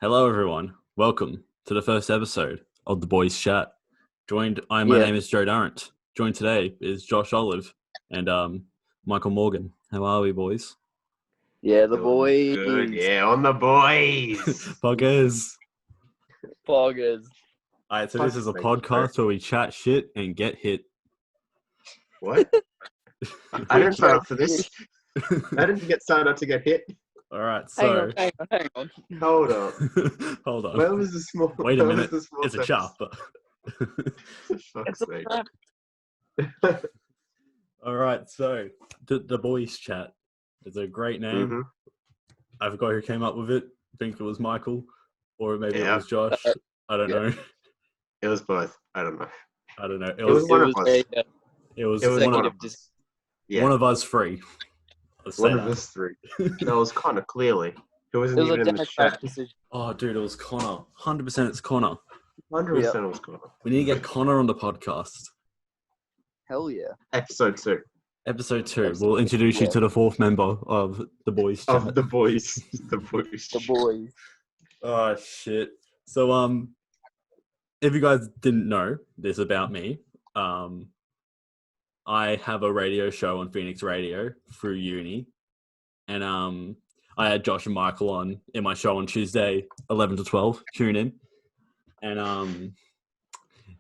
Hello, everyone. Welcome to the first episode of the Boys Chat. My name is Joe Durrant. Joined today is Josh Olive and Michael Morgan. How are we, boys? Yeah, the boys. Good. Yeah, on the boys. Buggers. Poggers. All right, so this is a podcast where we chat shit and get hit. What? I didn't sign up for this. I didn't get signed up to get hit. All right, so Hang on. Hold up. hold on. Where was the small? Wait a minute. It's a chopper. For fuck's sake. All right, so the Boys Chat is a great name. Mm-hmm. I forgot who came up with it. I think it was Michael, or maybe it Yeah. was Josh. I don't know. It was both. I don't know. It was one of us. It was It was one one of of us. Yeah, one of us three. Let's say one of that. us three. That was Connor, clearly. Who wasn't It was a even in the democratic chat. decision. Oh, dude, it was Connor. 100% it's Connor. 100% it was Connor. We need to get Connor on the podcast. Hell yeah. Episode 2 Episode 2. We'll introduce you to the fourth member of the Boys Chat. of the boys. The boys. The boys. Oh, shit. So, if you guys didn't know this about me, I have a radio show on Phoenix Radio through uni. And I had Josh and Michael on in my show on Tuesday, 11 to 12. Tune in. And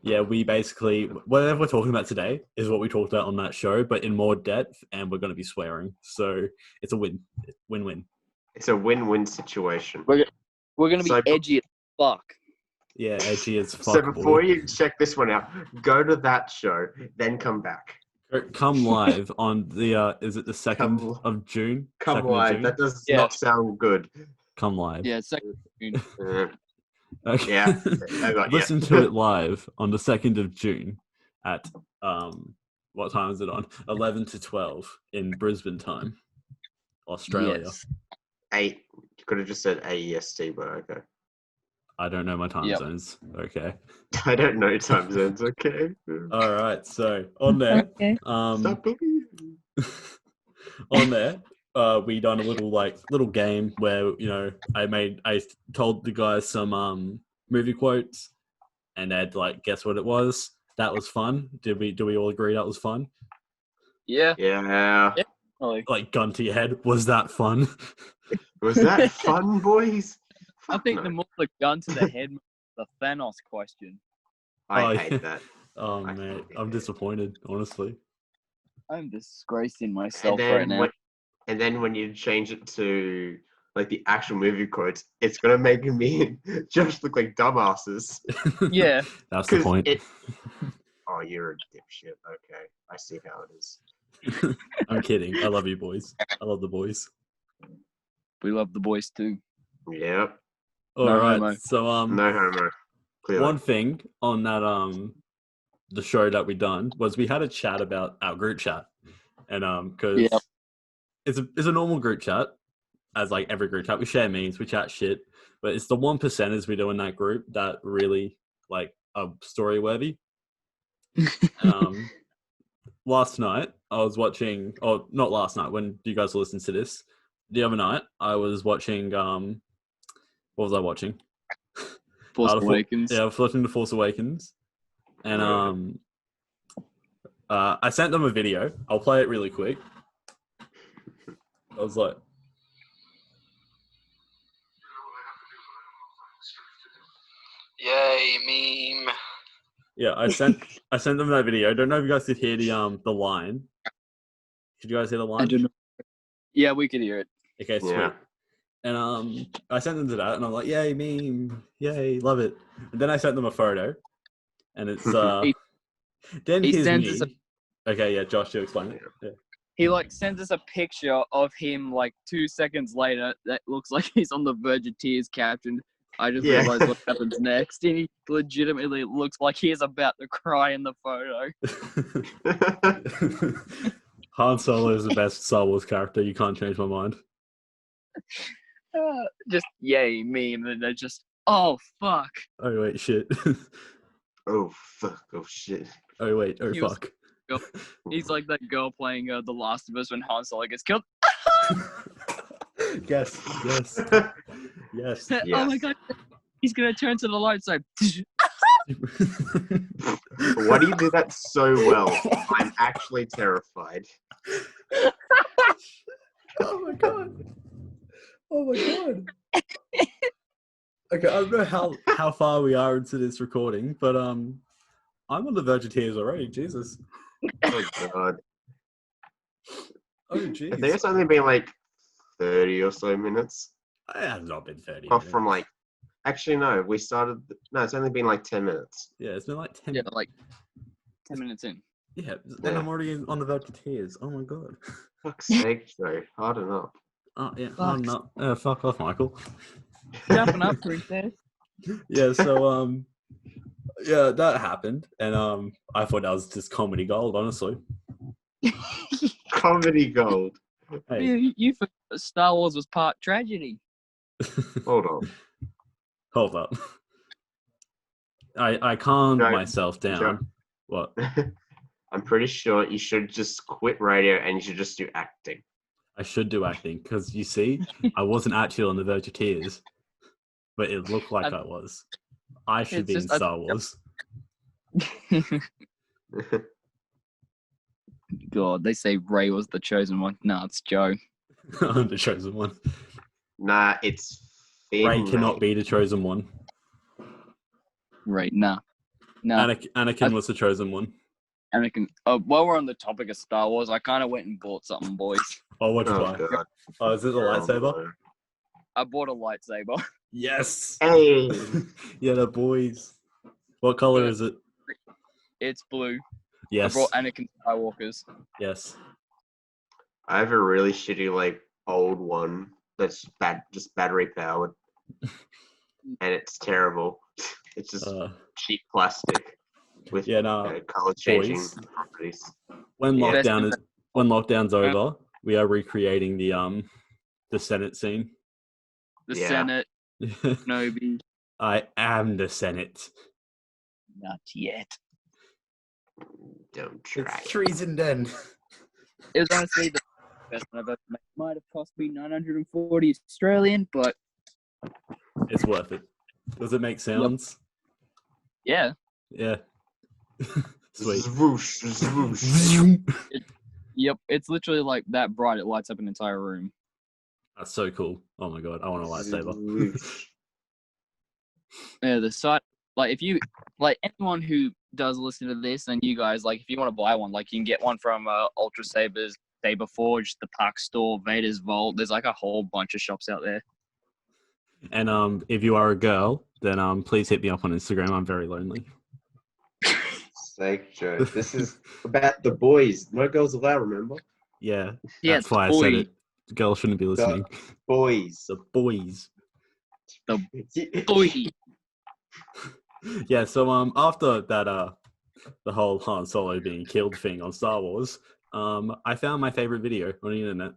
yeah, we basically, whatever we're talking about today is what we talked about on that show, but in more depth, and we're going to be swearing. So it's a win-win. It's a win-win situation. We're going to be So- edgy as fuck. Yeah, edgy as fuck. So before boy. you check this one out, go to that show, then come back. Come live on the, is it the 2nd Come- of June? Come 2nd of live. June? That does Yeah. not sound good. Come live. Yeah, second. Uh, Okay. Yeah, I got you. Listen to it live on the 2nd of June at, what time is it on? 11 to 12 in Brisbane time, Australia. Yes. 8. You could have just said AEST, but okay. I don't know my time Yep. zones. Okay. I don't know time zones, okay? All right. So on there, Stop believing. on there, we done a little game where I told the guys some movie quotes, and they'd guess what it was. That was fun. Do we all agree that was fun? Yeah. Yeah. Like, Gun to your head. Was that fun? Was that fun, boys? I think Fuck the no. more the gun to the head, the Thanos question. I Oh, hate yeah. that. Oh I man, fucking I'm hate it. disappointed. Honestly. I'm disgracing And myself right then, now. when you change it to the actual movie quotes, it's gonna make me and Josh look like dumbasses. Yeah. That's the 'Cause point. Oh, you're a dipshit. Okay, I see how it is. I'm kidding. I love you, boys. I love the boys. We love the boys too. Yep. All No right. homo. So No homo. Clearly. one thing on that the show that we done was we had a chat about our group chat, and because Yep. it's a normal group chat, as every group chat, we share memes, we chat shit, but it's the 1%ers we do in that group that really are story worthy. Last night I was watching, or not last night, when you guys will listen to this, the other night I was watching what was I watching? Force Awakens. Yeah, I was watching The Force Awakens. And I sent them a video. I'll play it really quick. I was like, Yay, meme. yeah, I sent them that video. I don't know if you guys did hear the line. Did you guys hear the line? I don't know. Yeah, we could hear it. Okay, sweet. Yeah. And I sent them to that, and I'm like, "Yay, meme! Yay, love it!" And then I sent them a photo, and it's then he here's sends me. us Okay, yeah, Josh, you explain it. Yeah. He sends us a picture of him 2 seconds later that looks like he's on the verge of tears captioned. I just Yeah. realized what happens next. And he legitimately looks like he is about to cry in the photo. Han Solo is the best Star Wars character. You can't change my mind. Just yay meme, and they're just oh fuck. Oh wait, shit. Oh fuck! Oh shit! Oh wait, oh He was- fuck. He's like that girl playing The Last of Us when Han Solo gets killed. Yes, yes. Yes. Oh my Yes. god, he's gonna turn to the light side. Why do you do that so well? I'm actually terrified. Oh my god. Oh my god. Okay, I don't know how far we are into this recording, but I'm on the verge of tears already. Jesus. Oh god. Oh I think jeez. it's only been like 30 or so minutes. It has not been 30 Off minutes. from like, actually no, we started. No, it's only been like 10 minutes. Yeah, it's been like 10 Yeah, like 10 minutes in. Yeah, and Yeah. I'm already on the verge of tears. Oh my god. Fuck's sake, Joe. Harden up. Oh yeah, Fuck. no, fuck off, Michael. Jumping up, princess. Yeah, so yeah, that happened, and I thought that was just comedy gold, honestly. Comedy gold. Hey, You forgot that Star Wars was part tragedy. Hold on. hold up. I calmed Joe, myself down. Joe. What? I'm pretty sure you should just quit radio and you should just do acting. I should do acting because you see, I wasn't actually on the verge of tears, but it looked like I was. I should It's be in just- Star Wars. God, they say Ray was the chosen one. No, it's Joe. I'm the chosen one. Nah, it's Finn. Ray cannot be the chosen one. Right, nah. No. Anakin was the chosen one. Anakin. While we're on the topic of Star Wars, I kind of went and bought something, boys. Oh, what'd you Oh buy? god. Oh, is it a lightsaber? no. I bought a lightsaber. Yes. Hey. Yeah, the boys. What color is it? It's blue. Yes. I brought Anakin Skywalker's. Yes. I have a really shitty like old one that's just battery powered, and it's terrible. It's just cheap plastic with Yeah, no. color changing boys. properties. When Yeah. lockdown's over, we are recreating the Senate scene. The Yeah. Senate. Nobi. I am the Senate. Not yet. Don't try. It's treason then. It was honestly the best one I've ever made. Might have cost me 940 Australian, but It's worth it. Does it make sounds? yeah. Yeah. Sweet. Zwoosh, zwoosh. Yep. It's literally like that bright. It lights up an entire room. That's so cool. Oh my god, I want a lightsaber. Zwoosh. Yeah, the site. Like if you like anyone who does listen to this, and you guys like if you want to buy one, like you can get one from Ultra Sabers, Saber Forge, the Park Store, Vader's Vault. There's like a whole bunch of shops out there. And if you are a girl, then please hit me up on Instagram. I'm very lonely. Sake, Joe. This is about the boys. No girls allowed, remember? Yeah, Yeah, that's why I said it. The girls shouldn't be listening. Boys. The boys. Boy. Yeah, so after that the whole Han Solo being killed thing on Star Wars, I found my favorite video on the internet.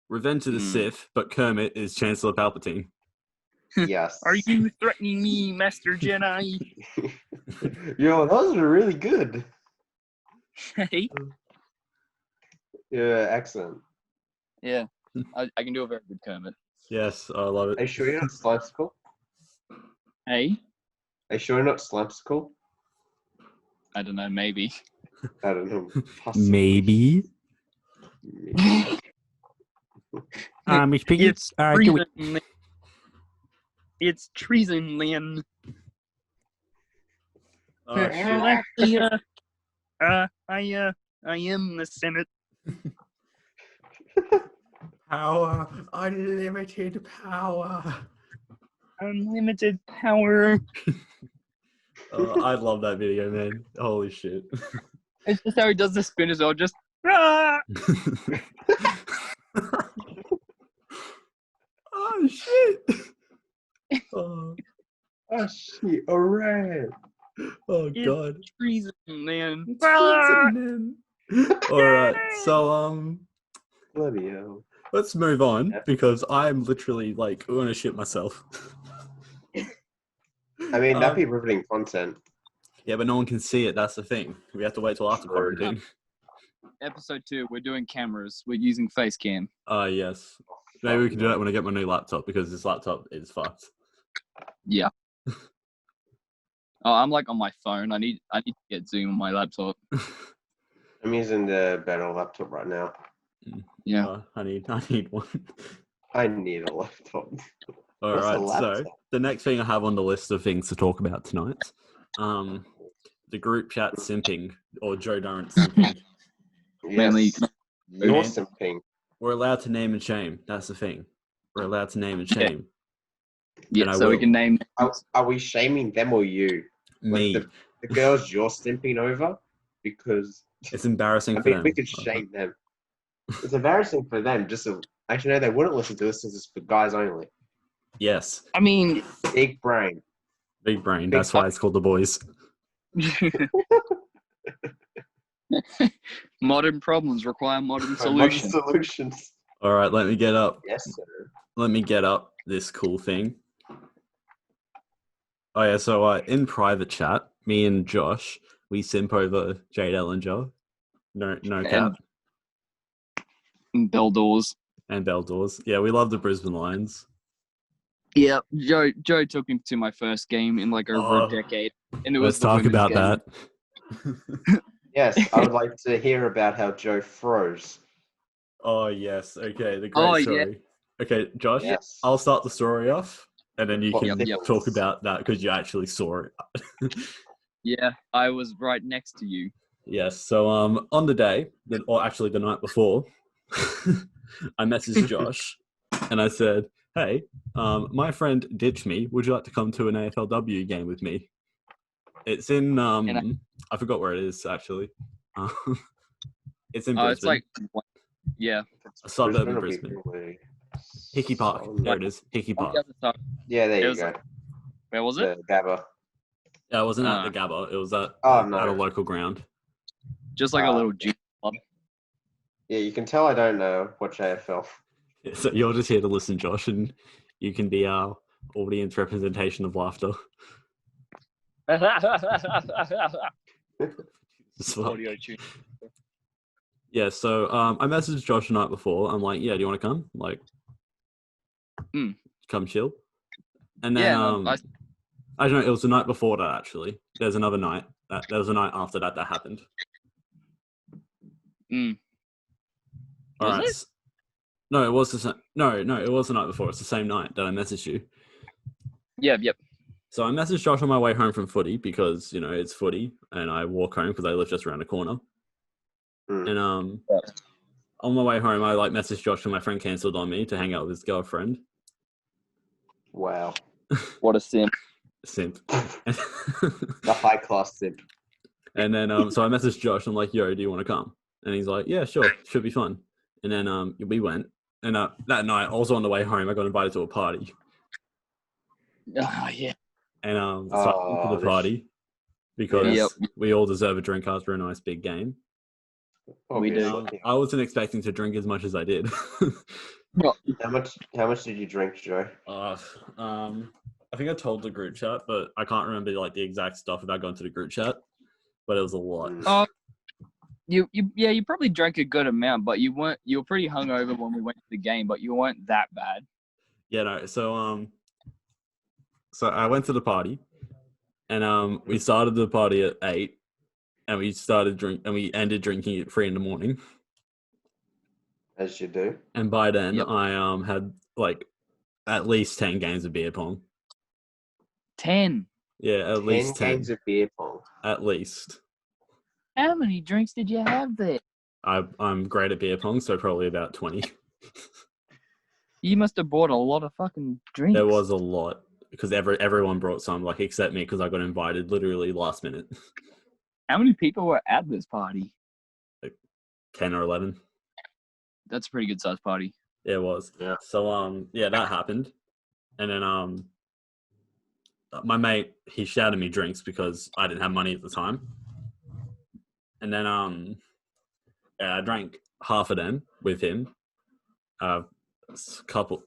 Revenge of the Sith, but Kermit is Chancellor Palpatine. Yes. Are you threatening me, Master Jedi? Yo, those are really good. Hey. Yeah, excellent. Yeah, I can do a very good Kermit. Yes, I love Are you it. sure you're not Slimesicle? Hey, Are you sure you're not Slimesicle? I don't know, maybe. I don't know. Possibly. Maybe. Miss Piggy. It's treason. It's treason, Lynn. Oh, shit. I am the Senate. Power. Unlimited power. Unlimited power. I love that video, man. Holy shit. It's just how he does the spin as well. Just ah! Oh, shit. Oh, Oh shit! Alright. oh It's God. treason, man. All right, so Bloody hell. let's move on because I'm literally like going to shit myself. I mean, that'd be riveting content. Yeah, but no one can see it. That's the thing. We have to wait till after True. quarantine. Episode 2, we're doing cameras. We're using face cam. Yes. Maybe we can do that when I get my new laptop because this laptop is fucked. Yeah. Oh, I'm like on my phone. I need to get Zoom on my laptop. I'm using the better laptop right now. Yeah. I need one. I need a laptop. All right. So the next thing I have on the list of things to talk about tonight, the group chat simping or Joe Durrant simping. Mainly, You're simping. We're allowed to name and shame. That's the thing. We're allowed to name and shame. Yeah, so we can name. Are we shaming them or you? Me. Like the girls you're simping over? Because it's embarrassing for them. We could shame them. It's embarrassing for them. Actually, no, they wouldn't listen to this. This is for guys only. Yes. I mean, big brain. Big brain. That's why it's called the boys. Modern problems require modern solutions. All right, let me get up. Yes, sir. Let me get up this cool thing. Oh yeah, so in private chat, me and Josh, we simp over Jade Ellinger. No cap. And Beldors. And Beldors. Yeah, we love the Brisbane Lions. Yeah, Joe took me to my first game in like over a decade, and it was. Let's talk about that. Yes, I would like to hear about how Joe froze. Oh yes, okay, the great story. Yeah. Okay, Josh, yes. I'll start the story off, and then you can talk was... about that because you actually saw it. Yeah, I was right next to you. Yes, so on the day, or actually the night before, I messaged Josh, and I said, "Hey, my friend ditched me. Would you like to come to an AFLW game with me?" It's in I forgot where it is actually. It's in Brisbane. It's like a suburb of Brisbane. Hickey Park. There it is. Hickey Park. Yeah, there you go. Where was it? The Gabba. Yeah, it wasn't at the Gabba. It was at a local ground. Just like a little gym club. Yeah, you can tell I don't watch AFL. So you're just here to listen, Josh, and you can be our audience representation of laughter. Yeah, so I messaged Josh the night before. I'm like, yeah, do you want to come? I'm like, come chill. And then I don't know, it was the night before that actually. There's another night. There was a night after that happened. All right. It? No, it was the same. No, it was the night before. It's the same night that I messaged you. Yep. So I messaged Josh on my way home from footy because, it's footy and I walk home because I live just around the corner. And on my way home, I messaged Josh and my friend cancelled on me to hang out with his girlfriend. Wow. What a simp. Simp. The high class simp. And then so I messaged Josh. I'm like, yo, do you want to come? And he's like, yeah, sure. Should be fun. And then we went. And that night, also on the way home, I got invited to a party. Oh, yeah. And to the party because we all deserve a drink after a nice big game. We do. I wasn't expecting to drink as much as I did. How much did you drink, Joe? I think I told the group chat, but I can't remember the exact stuff about going to the group chat. But it was a lot. You probably drank a good amount, but you were pretty hungover when we went to the game, but you weren't that bad. Yeah, no. So I went to the party, and we started the party at 8, and we ended drinking at 3 a.m. As you do. And by then, I had at least 10 games of beer pong. 10. Yeah, at least 10 games of beer pong. At least. How many drinks did you have there? I'm great at beer pong, so probably about 20. You must have bought a lot of fucking drinks. There was a lot because everyone brought some, except me because I got invited literally last minute. How many people were at this party? 10 or 11. That's a pretty good sized party. Yeah, it was. Yeah. So that happened, and then my mate, he shouted me drinks because I didn't have money at the time. And then I drank half of them with him. Couple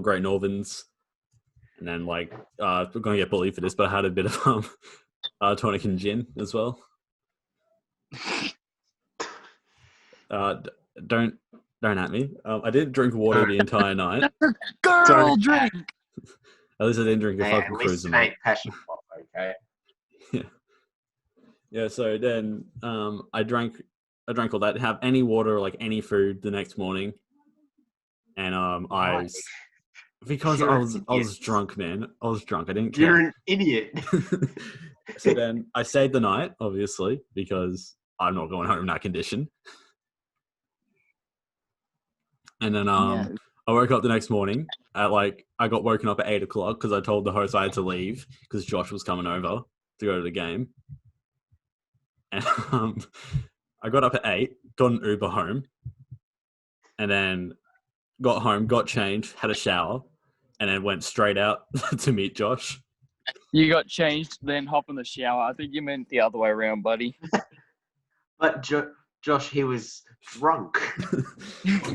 Great Northerns, and then we're gonna get bullied for this, but I had a bit of tonic and gin as well. Don't Don't at me. I didn't drink water the entire night. Girl Don't- drink. At least I didn't drink a Hey, fucking at cruiser, least it mate. ain't passion pop, okay? Yeah. So then, I drank all that. Didn't have any water or like any food the next morning, and Why? because You're I an was idiot. drunk, man. I was drunk. I didn't You're care. an idiot. So then I stayed the night, obviously, because I'm not going home in that condition. And then Yeah. I woke up the next morning at I got woken up at 8 o'clock because I told the host I had to leave because Josh was coming over to go to the game. And I got up at 8, got an Uber home, and then got home, got changed, had a shower, and then went straight out to meet Josh. You got changed, then hop in the shower. I think you meant the other way around, buddy. But Josh, he was drunk.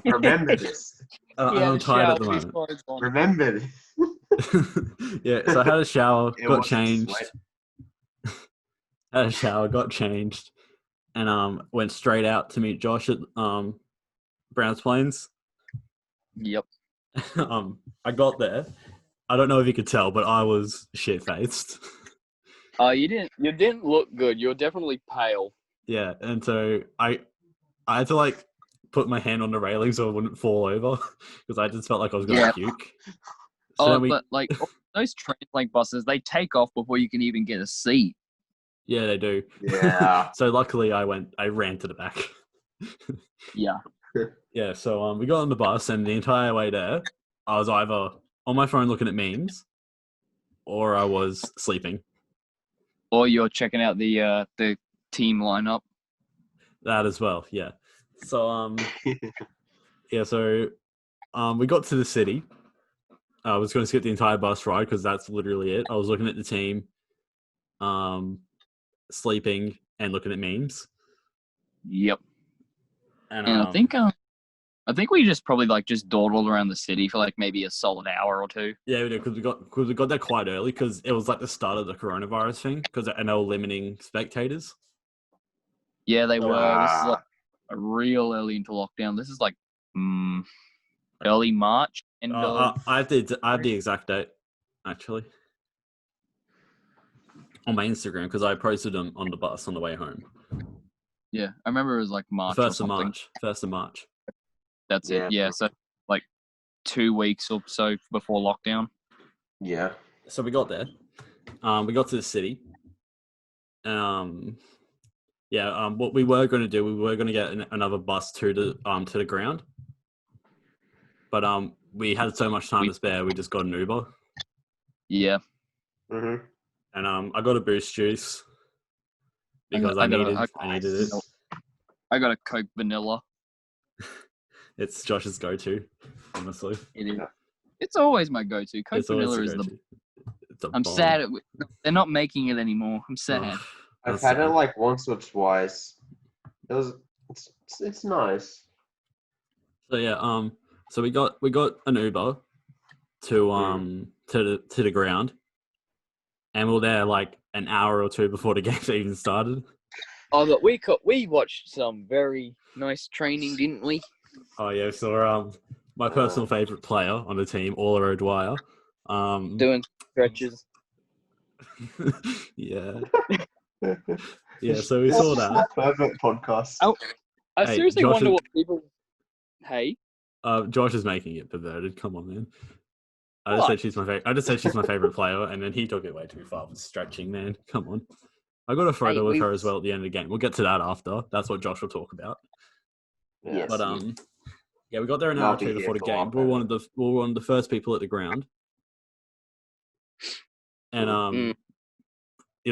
Remember this. I'm tired at the moment. Remember this. Yeah, so I had a shower, It got wasn't changed. sweat. Had a shower, got changed, and went straight out to meet Josh at Browns Plains. Yep. I got there. I don't know if you could tell, but I was shit faced. You didn't look good. You were definitely pale. Yeah, and so I had to put my hand on the railing so I wouldn't fall over because I just felt like I was gonna puke. So but those Translink buses, they take off before you can even get a seat. Yeah, they do. Yeah. So luckily I ran to the back. Yeah. Yeah, so we got on the bus and the entire way there, I was either on my phone looking at memes or I was sleeping. Or you're checking out the team lineup. That as well, yeah. So yeah, so we got to the city. I was going to skip the entire bus ride because that's literally it. I was looking at the team, sleeping and looking at memes. Yep. And I think we just probably just dawdled around the city for maybe a solid hour or two. yeah, we did because we got there quite early because it was the start of the coronavirus thing and they were limiting spectators. Yeah, they were. This is real early into lockdown. This is early March. I have the exact date actually on my Instagram because I posted them on the bus on the way home. Yeah, I remember it was March. 1st of March. That's it. Yeah, so 2 weeks or so before lockdown. Yeah. So we got there. We got to the city. What we were going to do, we were going to get another bus to the ground. But we had so much time to spare, we just got an Uber. Yeah. Mhm. And I got a Boost juice because I needed it. I got a Coke Vanilla. It's Josh's go-to, honestly. It is. It's always my go-to. Coke Vanilla is I'm bomb. sad they're not making it anymore. I'm sad. Oh, I've that's had sad. it once or twice. It's nice. So yeah, so we got an Uber to the ground, and we were there an hour or two before the game even started. Oh, but we watched some very nice training, didn't we? Oh yeah, so my personal favorite player on the team, Ola O'Dwyer, Doing stretches. yeah, yeah. So we saw that. Perfect podcast. I Hey, seriously Josh wonder is- what people. Hey. Josh is making it perverted. Come on, man. I just said she's my favorite player, and then he took it way too far with stretching, man. Come on. I got a photo with her as well at the end of the game. We'll get to that after. That's what Josh will talk about. Yes. But yeah, we got there an hour or two before the game. We were one of the first people at the ground. And I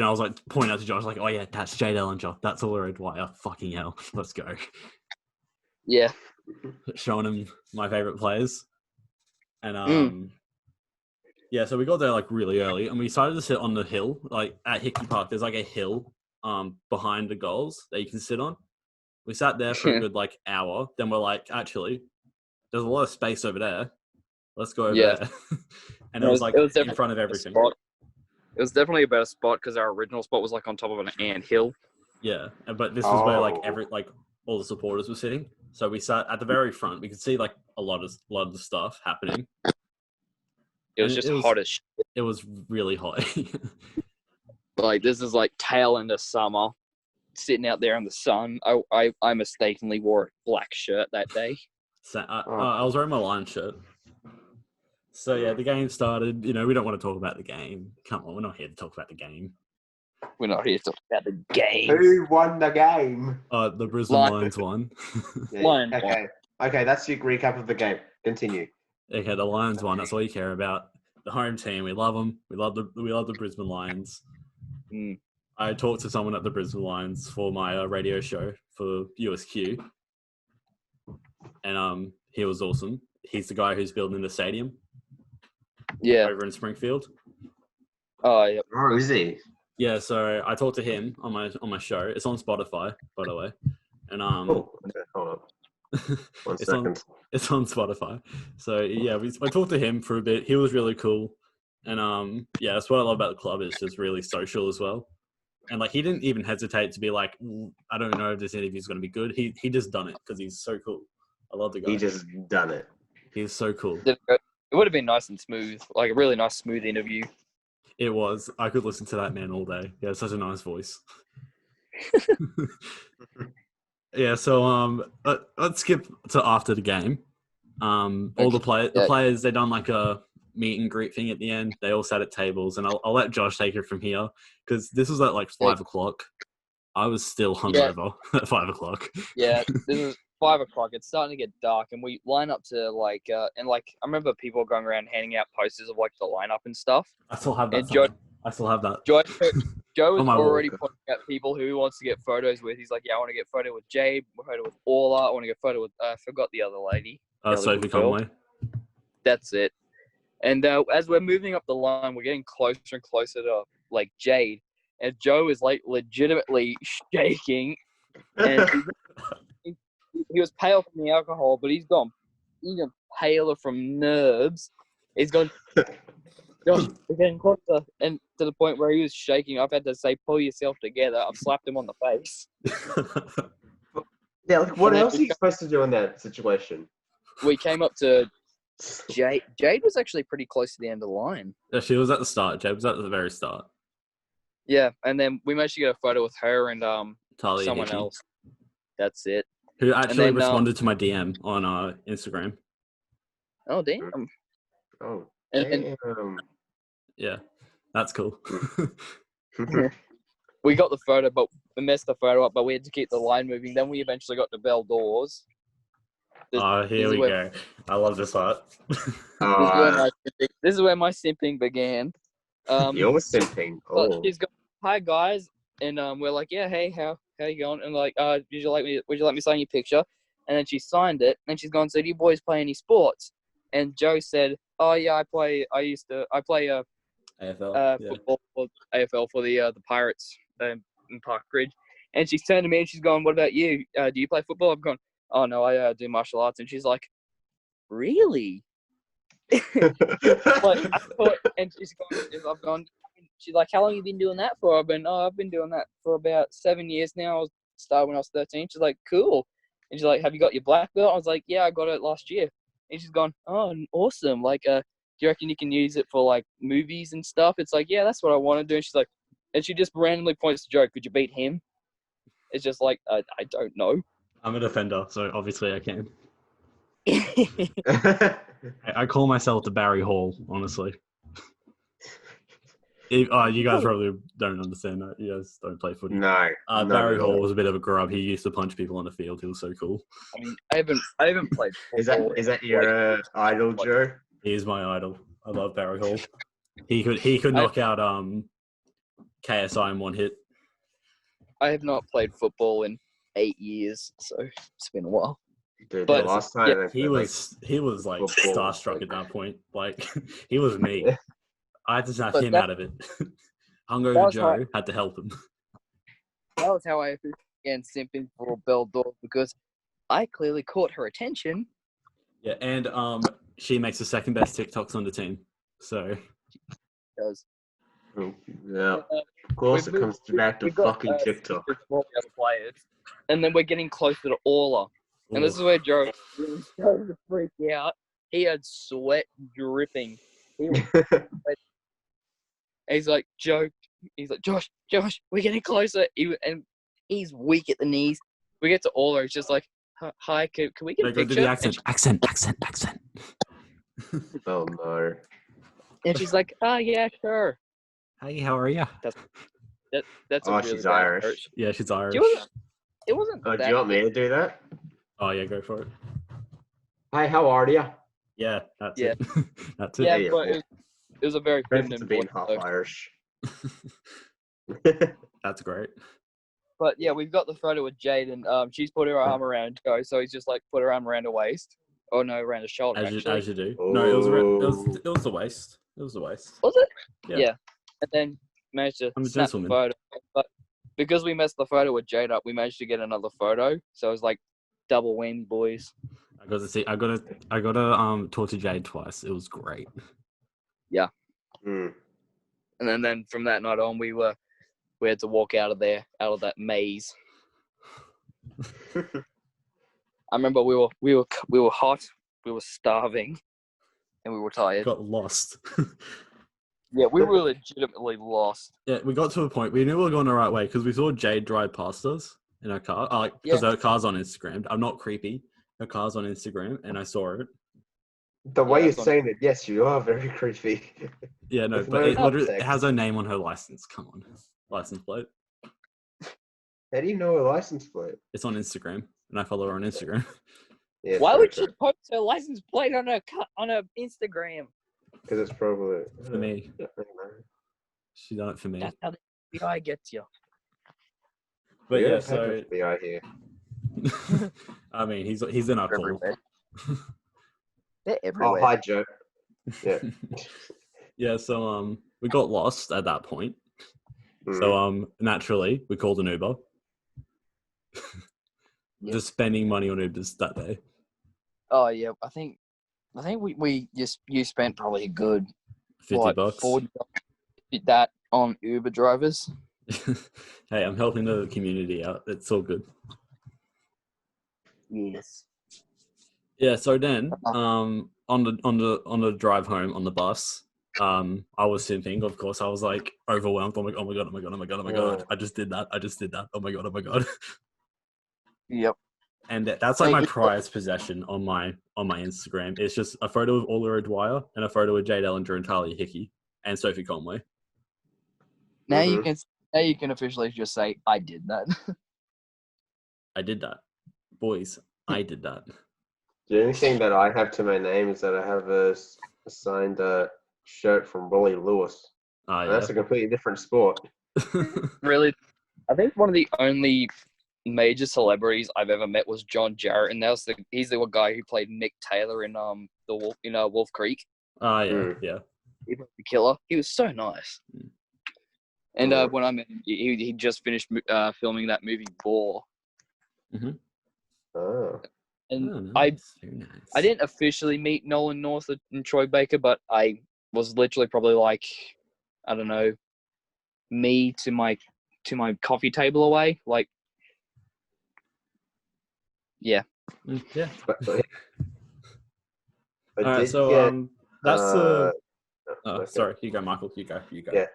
was pointing out to Josh, oh yeah, that's Jade Ellinger. That's Ola O'Dwyer. Fucking hell. Let's go. Yeah. Showing him my favorite players. And yeah, so we got there really early and we decided to sit on the hill, at Hickey Park. There's a hill behind the goals that you can sit on. We sat there for a good hour. Then we're actually, there's a lot of space over there. Let's go over there. And it was in front of everything. It was definitely a better spot because our original spot was on top of an ant hill. Yeah, but this was where all the supporters were sitting. So we sat at the very front. We could see like a lot of the stuff happening. It was just hot as shit. It was really hot. Like, this is like tail end of summer, sitting out there in the sun. I mistakenly wore a black shirt that day. So, I was wearing my Lions shirt. So yeah, the game started. You know, we don't want to talk about the game. Come on, we're not here to talk about the game. We're not here to talk about the game. Who won the game? The Brisbane Lions won. Lions won. Okay, that's your recap of the game. Continue. Okay, the Lions won. That's all you care about. The home team, we love them. We love the Brisbane Lions. I talked to someone at the Brisbane Lions for my radio show for USQ, and he was awesome. He's the guy who's building the stadium. Yeah. Over in Springfield. Oh, yeah. Oh, is he? Yeah, so I talked to him on my show. It's on Spotify, by the way. And hold up. 1 second. It's on Spotify. So yeah, I talked to him for a bit. He was really cool. And yeah, that's what I love about the club. It's just really social as well. And like, he didn't even hesitate to be like, I don't know if this interview is going to be good. He just done it because he's so cool. I love the guy. He just done it. He's so cool. It would have been nice and smooth, like a really nice, smooth interview. It was. I could listen to that man all day. He has such a nice voice. Yeah, so let's skip to after the game. All the players, they done like a meet and greet thing at the end. They all sat at tables, and I'll let Josh take it from here because this was at like 5 o'clock. I was still hungover at 5 o'clock. Yeah, this is 5 o'clock. It's starting to get dark, and we line up to like and like I remember people going around handing out posters of like the lineup and stuff. I still have that. And I still have that. Joe was already pointing at people who he wants to get photos with. He's like, yeah, I want to get a photo with Jade, a photo with Orla, I want to get a photo with I forgot the other lady. Sophie Conway. That's it. And as we're moving up the line, we're getting closer and closer to like Jade, and Joe is like legitimately shaking, and he was pale from the alcohol, but he's gone even paler from nerves. He's gone. We're getting closer, and to the point where he was shaking. I've had to say, "Pull yourself together." I've slapped him on the face. Yeah, like what else are you supposed to do in that situation? We came up to Jade. Jade was actually pretty close to the end of the line. Yeah, she was at the start. Jade was at the very start. Yeah, and then we managed to get a photo with her and Talia someone Hickey, else. That's it. who actually responded to my DM on Instagram. Oh damn! Oh, and yeah, that's cool. We got the photo, but we messed the photo up. But we had to keep the line moving. Then we eventually got to Bell Doors. Here we go. I love this part. This is where my simping began. You're simping. Oh. She's going, hi guys, and we're like, yeah, hey, how you going? And like, would you like me sign your picture? And then she signed it, and she's gone, so do you boys play any sports? And Joe said, oh yeah, I play AFL, football for AFL for the Pirates in Park Ridge. And she's turned to me and she's gone, what about you? Do you play football? I've gone, oh no, I do martial arts. And she's like, really? And I've gone, she's like, how long have you been doing that for? I've been doing that for about 7 years now. I started when I was 13. She's like, cool. And she's like, have you got your black belt? I was like, yeah, I got it last year. And she's gone, oh, awesome. Like, do you reckon you can use it for like movies and stuff? It's like, yeah, that's what I want to do. And she's like, and she just randomly points to Joe, could you beat him? It's just like, I don't know. I'm a defender, so obviously I can. I call myself the Barry Hall, honestly. You guys probably don't understand that. You guys don't play footy. No. Barry Hall was a bit of a grub. He used to punch people on the field. He was so cool. I mean, I haven't played football. Is that your idol, Joe? He is my idol. I love Barry Hall. He could knock out KSI in one hit. I have not played football in 8 years, so it's been a while. Dude, but the last time he was like starstruck at that point. Like he was me. I had to snap him out of it. Hungover Joe had to help him. That was how I began simping for Belle Dog, because I clearly caught her attention. Yeah, and she makes the second best TikToks on the team. So she does. Yeah. Of course, it comes back to fucking TikTok. Small the other players, and then we're getting closer to Orla, and this is where Joe really started to freak out. He had sweat dripping. He's like, Joe. He's like, Josh, we're getting closer. And he's weak at the knees. We get to Orla. He's just like, hi, can we get a picture? Do the accent. Oh no. And she's like, yeah, sure. Hey, how are you? That's a really she's bad Irish. approach. Yeah, she's Irish. It wasn't. Oh, do you want me to do that? Oh yeah, go for it. Hi, how are you? Yeah, that's Yeah. it. That's it. Yeah, but it was a very feminine being voice. half though. Irish. That's great. But yeah, we've got the photo with Jade, and she's put her arm around Joe, so he's just like put her arm around her waist. Oh no, around her shoulder. As you do. No, it was the waist. It was the waist. Was it? Yeah. And then managed to I'm a snap the gentleman. photo. But because we messed the photo with Jade up, we managed to get another photo. So it was like double whammy, boys. I got to talk to Jade twice. It was great. Yeah. Mm. And then from that night on, we had to walk out of that maze. I remember we were hot, we were starving, and we were tired. Got lost. Yeah, we were legitimately lost. Yeah, we got to a point. We knew we were going the right way because we saw Jade drive past us in her car. Because her car's on Instagram. I'm not creepy. Her car's on Instagram, and I saw it. The way you're saying it, yes, you are very creepy. Yeah, no, With but no it literally context. has her name on her license. Come on, license plate. How do you know a license plate? It's on Instagram, and I follow her on Instagram. Yeah, Why would she post her license plate on her Instagram? Because it's probably For me, I don't know. she done it for me. That's how the FBI gets you. But We yeah, don't have so FBI here. I mean, he's in our call. Everywhere. They're Oh, everywhere. hi, Joe. Yeah. Yeah, so we got lost at that point. Mm. So naturally we called an Uber. Yep. Just spending money on Ubers that day. Oh yeah, I think you spent probably a good $50. $40 that on Uber drivers. Hey, I'm helping the community out. It's all good. Yes. Yeah, so then on the drive home on the bus, I was simping, of course. I was like overwhelmed. Oh my god. I just did that. Oh my god. Yep. And that's like my prized possession on my Instagram. It's just a photo of Orla O'Dwyer and a photo of Jade Ellinger and Talia Hickey and Sophie Conway. Now you can officially just say I did that. I did that. Boys, I did that. The only thing that I have to my name is that I have a signed shirt from Rolly Lewis. Yeah. That's a completely different sport. Really, I think one of the only major celebrities I've ever met was John Jarrett, and he's the guy who played Nick Taylor in Wolf Creek. Yeah. He was the killer. He was so nice. And when I met him, he just finished filming that movie Bois. Mm-hmm. Oh. And Nice. Very nice. I didn't officially meet Nolan North and Troy Baker, but I was literally probably like, I don't know, me to my coffee table away. Like, yeah. Yeah. I All right, did so get, that's okay. Sorry, you go, Michael. You go. Yeah.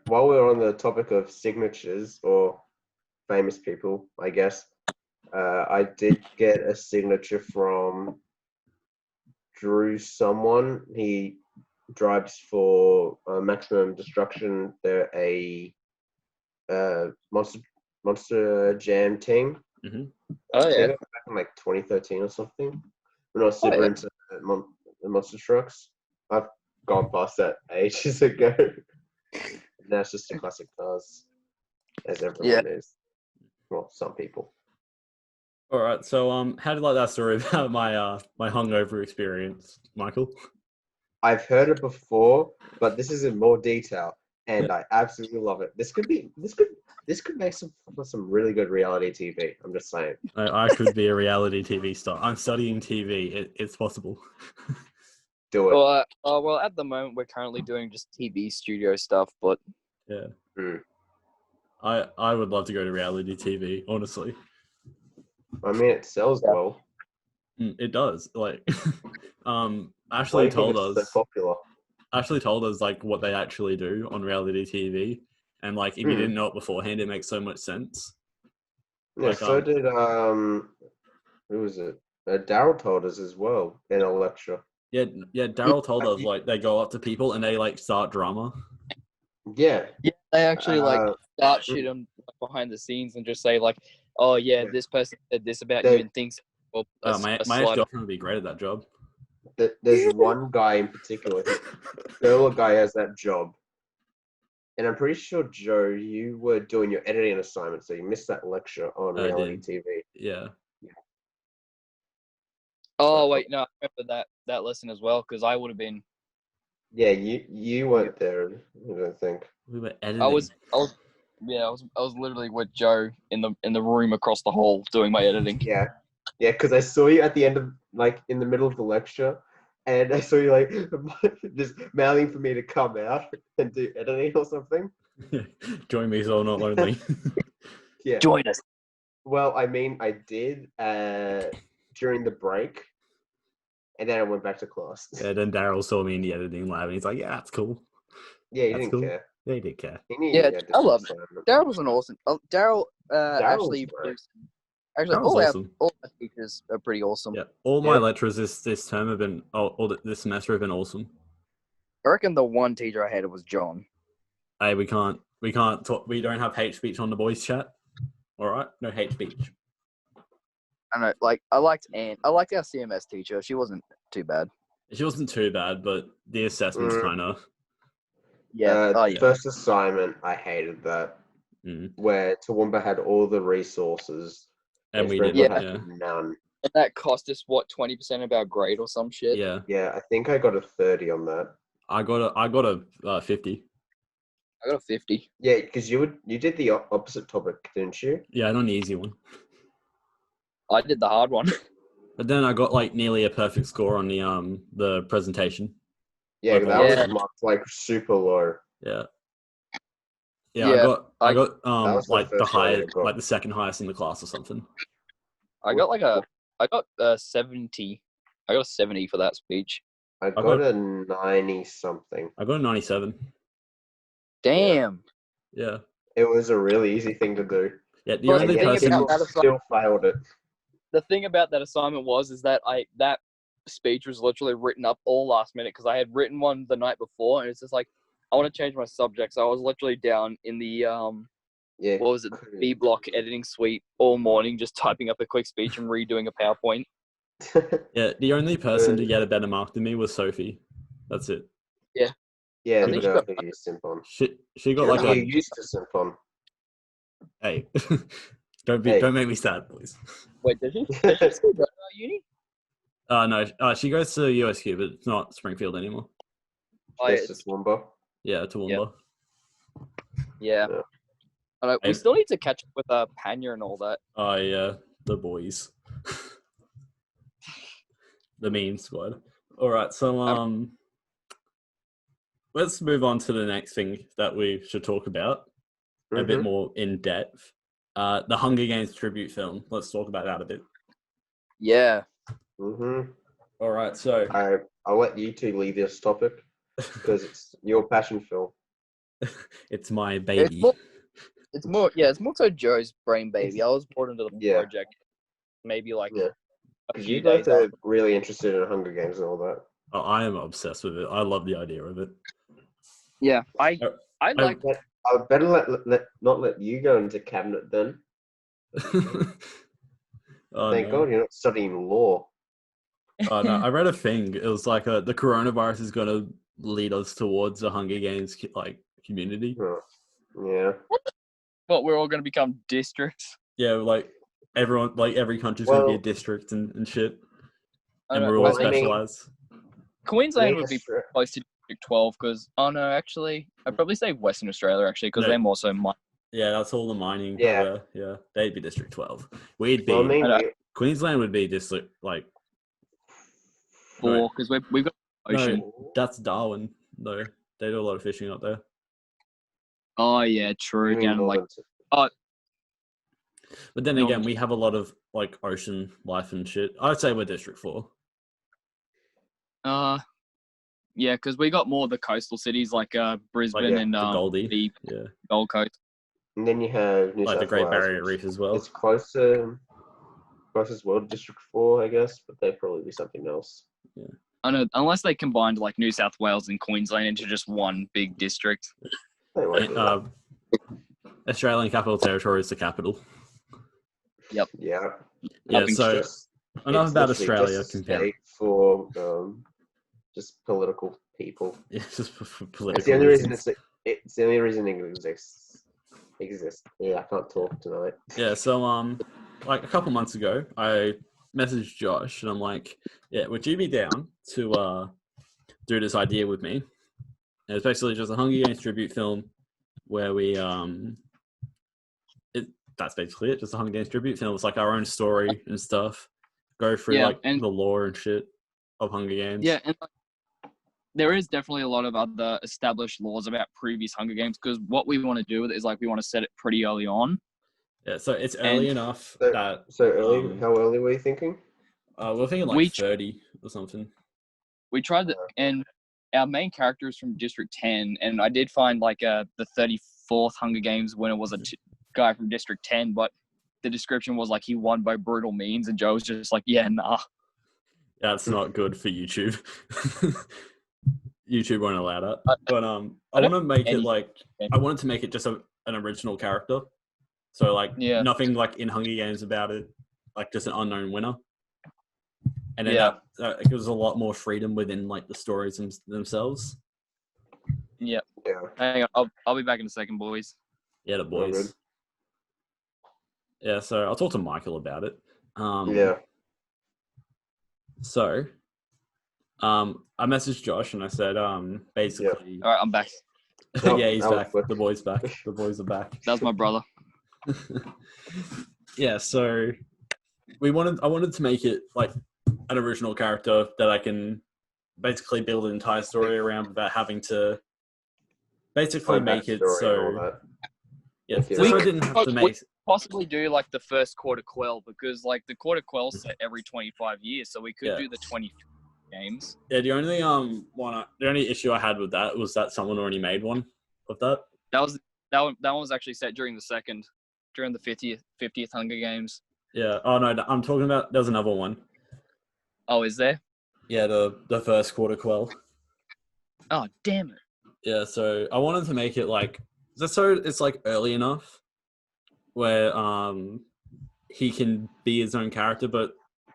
While we're on the topic of signatures or famous people, I guess, I did get a signature from Drew someone. He drives for Maximum Destruction. They're a Monster Jam team. Mm-hmm. Oh yeah. Back in like 2013 or something. When I was super into the monster trucks. I've gone past that ages ago. Now it's just the classic cars, as everyone is. Well, some people. All right. So how do you like that story about my hungover experience, Michael? I've heard it before, but this is in more detail, and I absolutely love it. This could make some really good reality TV. I'm just saying. I could be a reality TV star. I'm studying TV. It's possible. Do it. Well, at the moment we're currently doing just TV studio stuff, but Yeah. Mm. I would love to go to reality TV, honestly. I mean, it sells Yeah. well. It does. Like, Why do Ashley you think told it's us. so popular? Ashley told us like what they actually do on reality TV, and like if you didn't know it beforehand, it makes so much sense. Yeah, Like, so did who was it? Daryl told us as well in a lecture. Yeah. Daryl told us like they go up to people and they like start drama. Yeah. yeah, they actually like start mm. shit on behind the scenes and just say like, oh yeah, Yeah. this person said this about They- you and thinks. Well, My ex-girlfriend would be great at that job. There's one guy in particular. The guy has that job. And I'm pretty sure, Joe, you were doing your editing assignment, so you missed that lecture on I reality did. TV. Yeah. Oh wait, no, I remember that lesson as well because I would have been. Yeah, you weren't there, I don't think. We were editing. I was literally with Joe in the room across the hall doing my editing. Yeah, because I saw you at the end of, like, in the middle of the lecture, and I saw you, like, just mouthing for me to come out and do editing or something. Join me so I'm not lonely. Yeah. Join us. Well, I mean, I did during the break, and then I went back to class. Yeah, then Daryl saw me in the editing lab and he's like, yeah, that's cool. Yeah, he That's didn't cool. care. Yeah, he did care. He knew Yeah, he had this I love it. assignment. Daryl was an awesome. Daryl actually great. produced. Actually, Daryl's awesome. all our teachers are pretty awesome. Yeah, all my Yeah. lecturers this term have been, this semester have been awesome. I reckon the one teacher I hated was John. Hey, we can't talk. We don't have hate speech on the boys chat. All right, no hate speech. I know, like I liked Anne. I liked our CMS teacher. She wasn't too bad. She wasn't too bad, but the assessment's kind of. Yeah. First assignment, I hated that. Where Toowoomba had all the resources, And we Springfield didn't. had Yeah. none. And that cost us what 20% of our grade or some shit. Yeah. Yeah, I think I got a 30 on that. I got a 50. I got a 50. Yeah, because you did the opposite topic, didn't you? Yeah, I got an easy one. I did the hard one. But then I got like nearly a perfect score on the presentation. Yeah, Like, that yeah. was marked like super low. Yeah. Yeah, I got That was the like the first one I highest, got. like the second highest in the class or something. I got a 70. I got a 70 for that speech. I got a 90 something. I got a 97. Damn. Yeah. It was a really easy thing to do. Yeah, the But only the thing person. about that Still failed it. The thing about that assignment is that that speech was literally written up all last minute because I had written one the night before and it's just like I want to change my subject, so I was literally down in the what was it, B block editing suite all morning just typing up a quick speech and redoing a PowerPoint. Yeah, the only person to get a better mark than me was Sophie. That's it. Yeah, I the think girl who you simp on. She got like You used to simp on. Hey, don't make me sad, please. Wait, does she still go to uni? No, she goes to USQ, but it's not Springfield anymore. It's just Toowoomba. Yeah, Toowoomba. Yeah. Yeah. I know, we still need to catch up with Panya and all that. Oh yeah, the boys. The meme squad. All right, so let's move on to the next thing that we should talk about a bit more in depth. The Hunger Games tribute film. Let's talk about that a bit. Yeah. All right, so I'll let you two lead this topic because it's your passion, Phil. it's my baby. It's more so Joe's brain baby. I was brought into the project maybe like a Because few you both days are after. really interested in Hunger Games and all that. Oh, I am obsessed with it. I love the idea of it. Yeah, I like. I better not let you go into cabinet then. Thank God you're not studying law. Oh no, I read a thing. It was like the coronavirus is going to lead us towards a Hunger Games like community. Yeah. But we're all going to become districts. Yeah, like everyone, like every country's going to be a district and shit, and we're all specialized. Queensland would be close to District 12 because actually, I'd probably say Western Australia actually because they're more so mining. Yeah, that's all the mining. Yeah, they'd be District 12. We'd be Queensland would be district like 4 because we've got ocean. No, that's Darwin, though. They do a lot of fishing up there. Oh yeah, true. You mean Down like Northern- But then No. again, we have a lot of like ocean life and shit. I'd say we're District 4. yeah, because we got more of the coastal cities like Brisbane yeah, and The Goldie. the Yeah. Gold Coast. And then you have New Like South the Great Wales, Barrier which Reef as well. It's close as well to District 4, I guess, but they'd probably be something else. I know, unless they combined like New South Wales and Queensland into just one big district. They won't do that. Australian Capital Territory is the capital. Yeah. Yeah, Nothing so Just, enough it's about literally Australia just a compared. state for just political people. Yeah, just for It's political the only reason reasons. it's the only reason England exists. Yeah, I can't talk tonight. Yeah, so like a couple months ago, I messaged Josh and I'm like, yeah, would you be down to do this idea with me? And it's basically just a Hunger Games tribute film where we that's basically it, just a Hunger Games tribute film. It's like our own story and stuff. Go through Yeah, like and the lore and shit of Hunger Games. yeah, and there is definitely a lot of other established laws about previous Hunger Games because what we want to do with it is like we want to set it pretty early on. Yeah, so it's early enough So, that so early? How early were you thinking? we're thinking like We 30 or something. We tried to, and our main character is from District 10, and I did find like the 34th Hunger Games when it was a guy from District 10, but the description was like he won by brutal means, and Joe was just like, yeah, nah. That's not good for YouTube. YouTube won't allow that. But I want to make it like I wanted to make it just an original character. So like nothing like in Hunger Games about it, like just an unknown winner. And then that gives a lot more freedom within like the stories themselves. Yeah. Yeah. Hang on, I'll be back in a second, boys. Yeah, the boys. Good. Yeah, so I'll talk to Michael about it. Yeah. So, I messaged Josh and I said, basically. All right, I'm back. Yeah, he's back. The boys back. The boys are back. That's my brother. Yeah, so I wanted to make it like an original character that I can basically build an entire story around without having to basically make it so. Yeah, so I didn't have to make. Possibly do like the first quarter quell because like the quarter quell set every 25 years, so we could do the 20 games. Yeah, the only the only issue I had with that was that someone already made one of that. That one was actually set during the 50th Hunger Games. Yeah. Oh no, I'm talking about. There's another one. Oh, is there? Yeah, the first quarter quell. Oh, damn it. Yeah, so I wanted to make it like just so it's like early enough where he can be his own character, but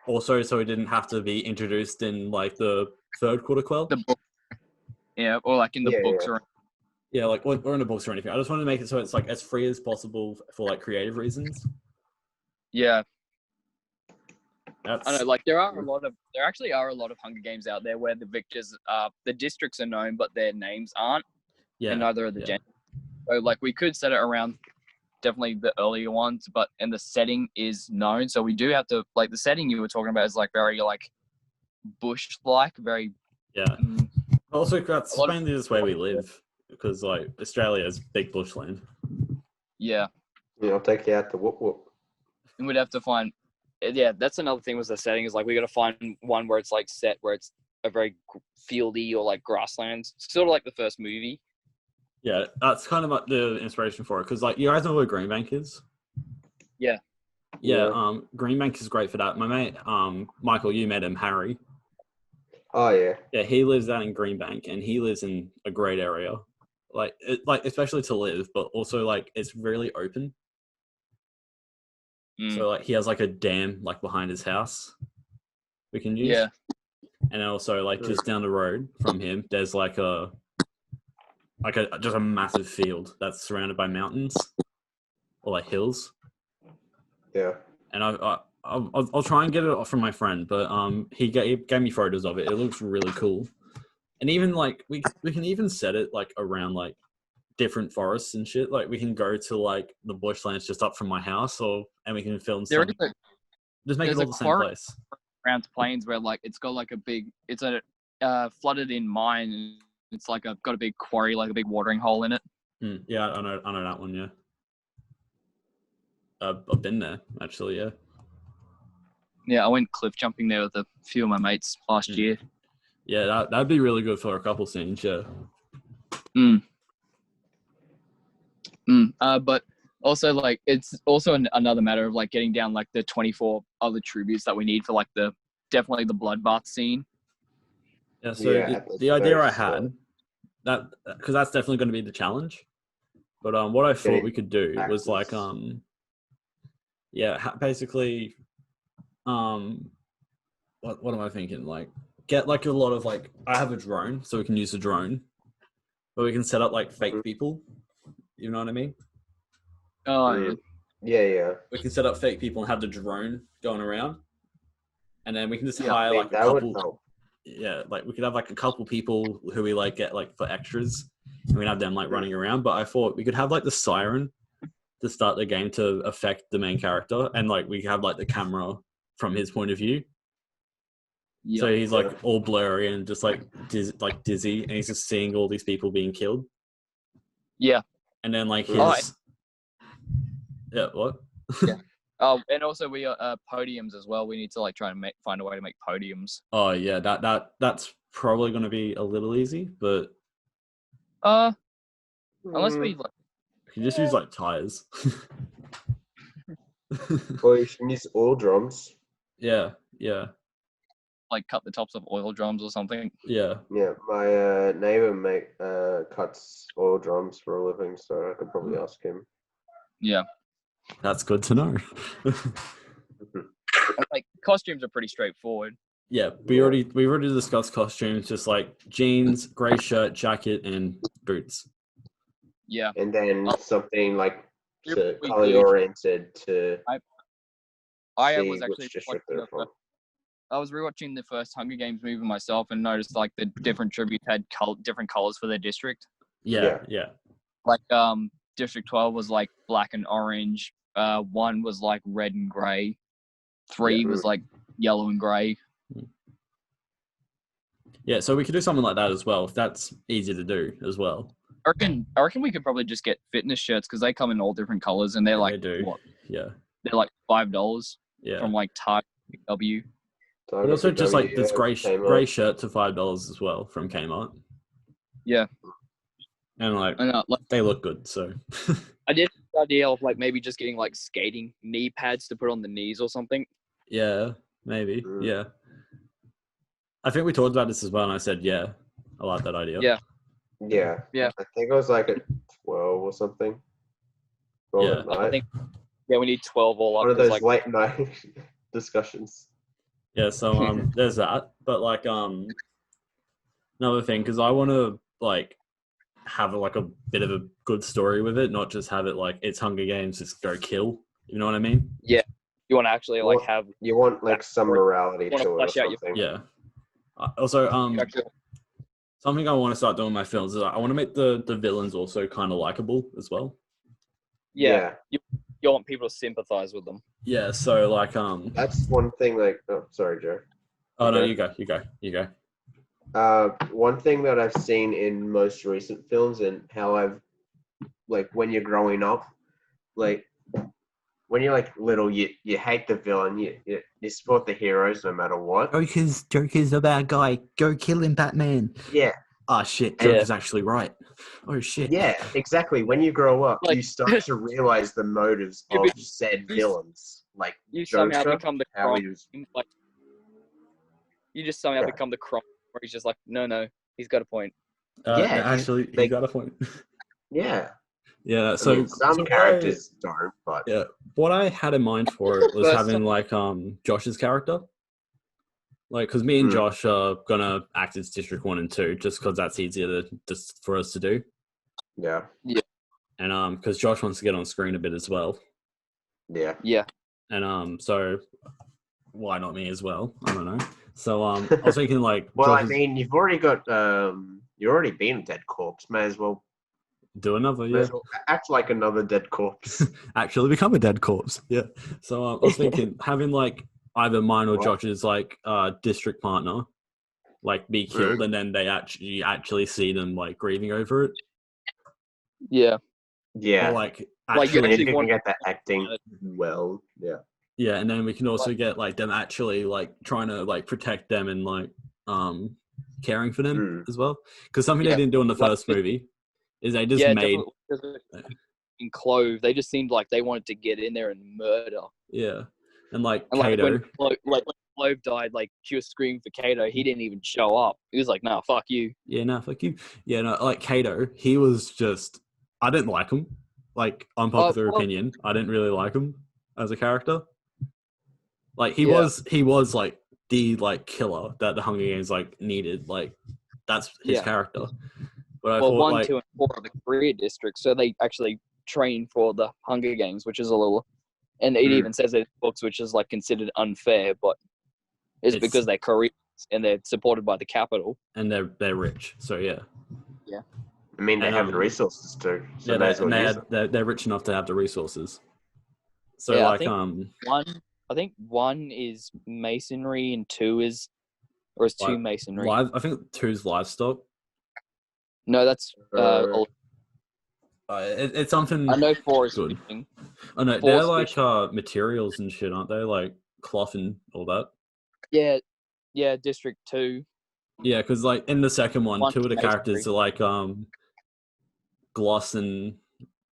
also so he didn't have to be introduced in like the third quarter quell. The book. Yeah, or like in the books or like or in the books or anything. I just want to make it so it's like as free as possible for like creative reasons. Yeah. I know, like there actually are a lot of Hunger Games out there where the victors the districts are known but their names aren't. Yeah. And neither are the genders. So like we could set it around definitely the earlier ones, and the setting is known. So we do have to like the setting you were talking about is like very like bush like, very Also that's mainly just where we live because like Australia is big bushland. Yeah. Yeah, I'll take you out to whoop whoop. And we'd have to find that's another thing with the setting is like we got to find one where it's like set where it's a very fieldy or like grasslands, sort of like the first movie. Yeah, that's kind of like the inspiration for it because like you guys know where Greenbank is. Yeah. Greenbank is great for that. My mate Michael, you met him, Harry. Oh yeah. Yeah, he lives out in Greenbank and he lives in a great area. Like especially to live, but also like it's really open. So like he has like a dam like behind his house we can use. Yeah. And also like just down the road from him, there's like just a massive field that's surrounded by mountains or like hills. Yeah. And I'll try and get it from my friend, but he gave me photos of it. It looks really cool. And even like we can even set it like around like different forests and shit. Like we can go to like the bushlands just up from my house, and we can film some. Just make it all the same place. Around plains where like it's got like it's a flooded in mine. And it's like I've got a big quarry, like a big watering hole in it. Yeah, I know that one. Yeah, I've been there actually. Yeah. Yeah, I went cliff jumping there with a few of my mates last year. Yeah, that'd be really good for a couple scenes. Yeah. But also, like, it's also another matter of like getting down like the 24 other tributes that we need for like definitely the bloodbath scene. Yeah. So the idea I had that because that's definitely going to be the challenge. But what I thought we could do was like basically what am I thinking? Like get like a lot of like I have a drone, so we can use the drone, but we can set up like fake people. You know what I mean? Oh, yeah. We can set up fake people and have the drone going around, and then we can just hire like a that couple. would help. Yeah, like we could have like a couple people who we like get like for extras, and we'd have them like running around. But I thought we could have like the siren to start the game to affect the main character, and like we have like the camera from his point of view. Yep. So he's like all blurry and just like dizzy, and he's just seeing all these people being killed. Yeah, and then like his what? Yeah. And also we podiums as well. We need to like try and find a way to make podiums. Oh yeah, that's probably going to be a little easy, but unless we like, you can just use like tires. Or you can use oil drums. Yeah. Like cut the tops of oil drums or something. Yeah. My neighbor cuts oil drums for a living, so I could probably ask him. Yeah. That's good to know. Like costumes are pretty straightforward. Yeah, we've already discussed costumes, just like jeans, grey shirt, jacket, and boots. Yeah. And then something like color oriented to I was actually I was rewatching the first Hunger Games movie myself and noticed like the different tributes had different colors for their district. Yeah. Like District 12 was like black and orange. 1 was like red and grey. 3 was like yellow and grey. Yeah, so we could do something like that as well, if that's easy to do as well. I reckon we could probably just get fitness shirts because they come in all different colors and they're like, they do. What? Yeah. They're like $5 from like Target W. But also just like this grey shirt to $5 as well from Kmart. Yeah. And like they look good, so. I did the idea of like maybe just getting like skating knee pads to put on the knees or something. Yeah, maybe. Yeah. I think we talked about this as well, and I said, yeah, I like that idea. Yeah. I think it was like a 12 or something. 12 at night. I think, we need 12 all up. One of those late night discussions. Yeah, so there's that. But like another thing, because I want to like have like a bit of a good story with it, not just have it like it's Hunger Games, just go kill. You know what I mean? Yeah. You want to actually like have. You want like some morality to it or something. Yeah. Also, something I want to start doing in my films is I want to make the villains also kind of likable as well. Yeah. You want people to sympathize with them. Yeah. So like that's one thing. Like, oh, sorry, Joe. Oh no, you go. One thing that I've seen in most recent films and how I've like when you're growing up, like. When you're like little, you hate the villain. You support the heroes no matter what. Joker's a bad guy. Go kill him, Batman. Yeah. Oh shit, Joker's actually right. Oh shit. Yeah, exactly. When you grow up, you start to realize the motives of said villains. Like you Joker, somehow become the Chrome. Like you just somehow become the Chrome, where he's just like, no, he's got a point. Actually, he's got a point. Yeah. Yeah, so some characters don't, but yeah, what I had in mind for it was having like Josh's character, like because me and Josh are gonna act as District 1 and 2, just because that's easier for us to do. Yeah, and because Josh wants to get on screen a bit as well. Yeah, and so why not me as well? I don't know. So I was thinking like, well, I mean, you've already got you're already been a dead corpse. May as well. Do another, yeah. Act like another dead corpse. Actually become a dead corpse, yeah. So I was thinking having like either mine or Josh's like district partner, like be killed, and then you actually see them like grieving over it. Yeah. Yeah. Or like Like, you actually, If you can want- get that acting well, yeah. yeah, and then we can also get like them actually like trying to like protect them and like caring for them as well. Because something they Yeah. didn't do in the Like, first movie is they just yeah, made definitely. In Clove, they just seemed like they wanted to get in there and murder. and like And like Kato. when Clove died, like she was screaming for Kato. He didn't even show up. He was like, "No, fuck you." Yeah, no, fuck you. Yeah, no, like Kato, he was just I didn't like him. Like unpopular opinion, I didn't really like him as a character. Like he was like the like killer that the Hunger Games like needed. Like that's his character. But I thought 1, like 2, and 4 are the career districts, so they actually train for the Hunger Games, which is a little, and it even says it in books, which is like considered unfair, but it's because they're careers and they're supported by the capital and they're rich. So yeah. Yeah. I mean, they have the resources too. So Yeah, may as well use them. they're rich enough to have the resources. So Yeah, like I think 1 is masonry and 2 is, or is 2 masonry? I think 2's livestock. No, that's it's something. I know 4 is good. fishing. Oh no, they're like materials and shit, aren't they? Like cloth and all that. Yeah, District 2. Yeah, because like in the second one, 2 of the masonry. characters are like Gloss and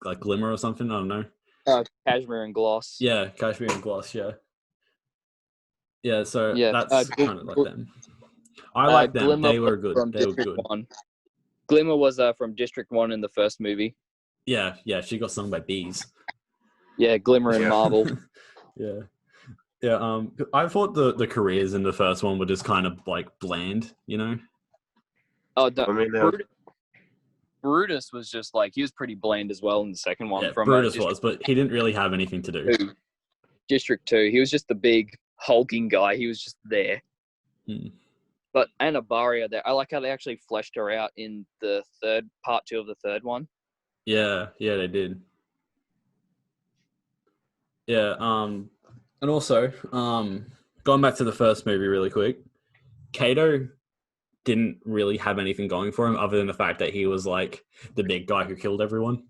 like Glimmer or something. I don't know. Cashmere and Gloss. Yeah, Kashmir and Gloss. Yeah. Yeah, so Yeah, that's kind of like them. I like them. Glimmer They were good. They were District good. 1. Glimmer was from District 1 in the first movie. Yeah, she got stung by bees. Yeah, Glimmer and Marvel. Yeah. I thought the careers in the first one were just kind of like bland, you know? Oh, Brutus was just like, he was pretty bland as well in the second one. Yeah, Brutus was, but he didn't really have anything to do. District 2, he was just the big hulking guy. He was just there. But Anna Baria there, I like how they actually fleshed her out in the part 2 of the third one. Yeah, they did. Yeah, and also, going back to the first movie really quick, Kato didn't really have anything going for him other than the fact that he was like the big guy who killed everyone.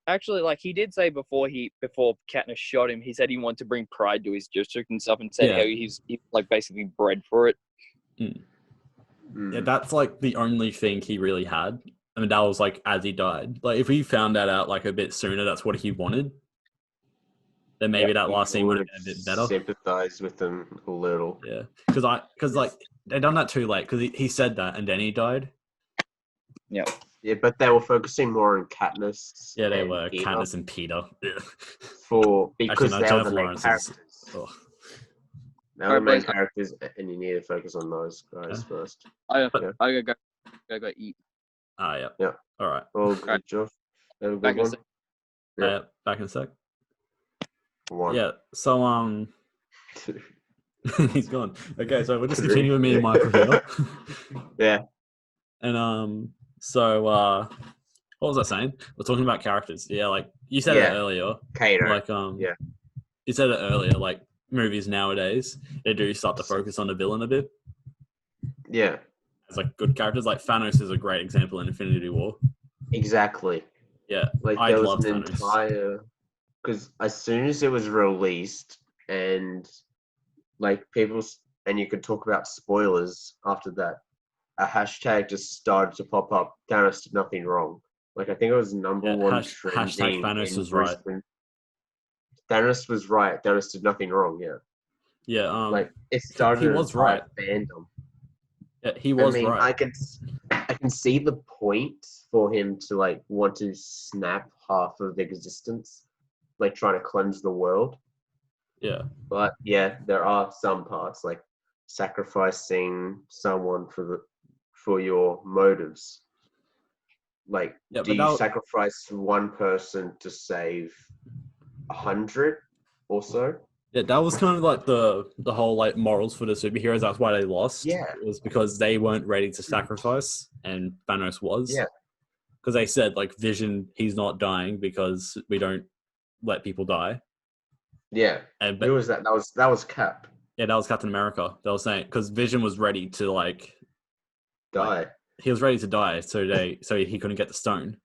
Actually, like he did say before Katniss shot him, he said he wanted to bring pride to his district and stuff, and said how he's like basically bred for it. Yeah, that's like the only thing he really had. I mean, that was like as he died. Like if we found that out like a bit sooner, that's what he wanted. Then maybe that last scene would have been a bit better. Sympathize with them a little. Yeah, because like they done that too late. Because he said that and then he died. Yeah. Yeah, but they were focusing more on Katniss. Yeah, they were Peter. Katniss and Peter. Because they were the main characters. They were the main characters, and you need to focus on those guys first. I gotta go eat. Yeah. All right. Well, good job. Have a good one. Back in a sec. 1. Yeah. So he's gone. Okay, so we'll just continue with me and Michael here. Yeah. And so what was I saying? We're talking about characters. Yeah, like you said it earlier. Kato. Like you said it earlier. Like movies nowadays, they do start to focus on the villain a bit. Yeah. It's like good characters. Like Thanos is a great example in Infinity War. Exactly. Yeah, like I there love was an Thanos. entire because as soon as it was released and like and you could talk about spoilers after that, a hashtag just started to pop up. Thanos did nothing wrong. Like I think it was number one hashtag Thanos was right. Thanos was right. Thanos did nothing wrong. Yeah. Yeah. Like it started. He was right. Fandom. Yeah, he was right. I can see the point for him to like want to snap half of existence, like trying to cleanse the world. Yeah. But yeah, there are some parts like sacrificing someone for your motives. Like, do you sacrifice one person to save 100 or so? Yeah, that was kind of like the whole like morals for the superheroes. That's why they lost. Yeah, it was because they weren't ready to sacrifice, and Thanos was. Yeah, because they said like Vision, he's not dying because we don't let people die. Yeah, but who was that? That was Cap. Yeah, that was Captain America. They were saying because Vision was ready to Die. he was ready to die, so he couldn't get the stone.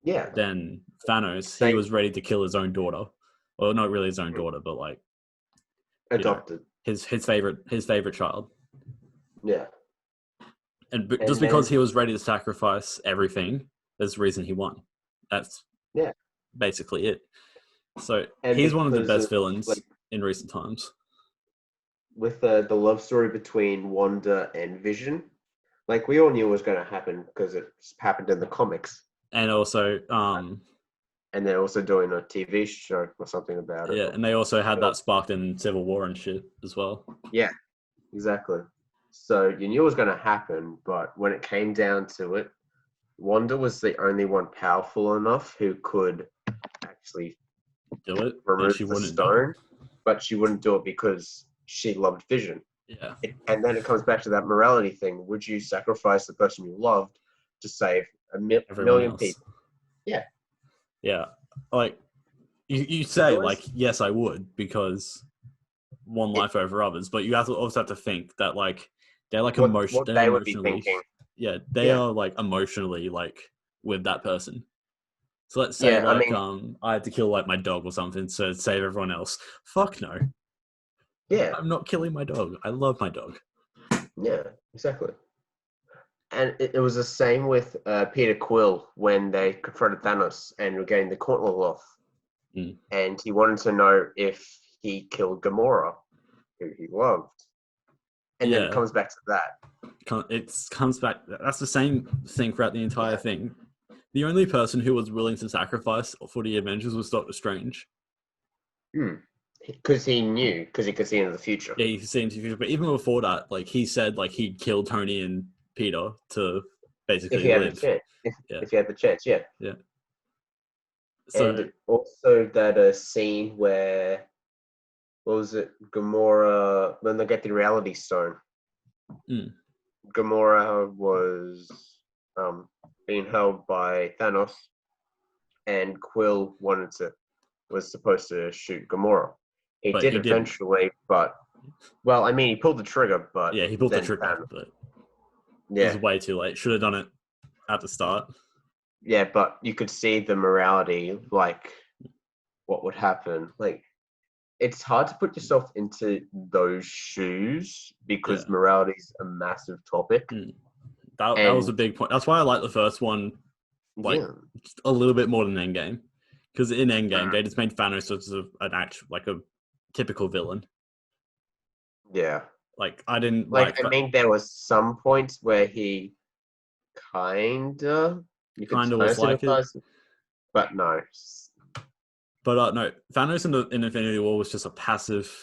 Yeah. Then Thanos, he They- was ready to kill his own daughter. Well, not really his own daughter, but like Adopted. his favorite child. Yeah. And And just because then- he was ready to sacrifice everything, there's the reason he won. That's basically it. So And he's one of the because best of, villains like- in recent times. With the love story between Wanda and Vision, like we all knew it was going to happen because it happened in the comics, And also, and they're also doing a TV show or something about it. yeah, and they also had that sparked in Civil War and shit as well. Yeah, exactly. So you knew it was going to happen, but when it came down to it, Wanda was the only one powerful enough who could actually Do it, and remove she the wouldn't. stone, but she wouldn't do it because she loved Vision. Yeah, And then it comes back to that morality thing. Would you sacrifice the person you loved to save a everyone million else. people? Yeah. Yeah, like you say, always- like yes, I would because one life over others, but you also have to think that like they're like What they would be emotionally, thinking. yeah, they Yeah. are like emotionally like with that person. So let's say Yeah, I mean- I had to kill like my dog or something to save everyone else. Fuck no, Yeah, I'm not killing my dog. I love my dog. yeah, exactly. And it was the same with Peter Quill when they confronted Thanos and were getting the gauntlet off. Mm. And he wanted to know if he killed Gamora, who he loved. And then Yeah. it comes back to that. It comes back. That's the same thing throughout the entire thing. The only person who was willing to sacrifice for the Avengers was Doctor Strange. Because he knew, because he could see into the future. Yeah, he seems to, but even before that, like he said, like he'd kill Tony and Peter to basically If he had live. the chance. Yeah. If he had the chance, yeah. So And also that scene where, what was it, Gamora, when they get the reality stone. Mm. Gamora was being held by Thanos, and Quill was supposed to shoot Gamora. He But did he didn't. eventually, but, well, I mean, he pulled the trigger, but... yeah, he pulled the then trigger, Thanos- but it Yeah, was way too late. Should have done it at the start. yeah, but you could see the morality, like, what would happen. Like, it's hard to put yourself into those shoes because Yeah. morality is a massive topic. That was a big point. That's why I like the first one like Yeah. just a little bit more than Endgame, because in Endgame they just made Thanos as a typical villain. Yeah. Like I didn't Like, I mean, there was some points where he kinda was like it. but no. But no, Thanos in Infinity War was just a passive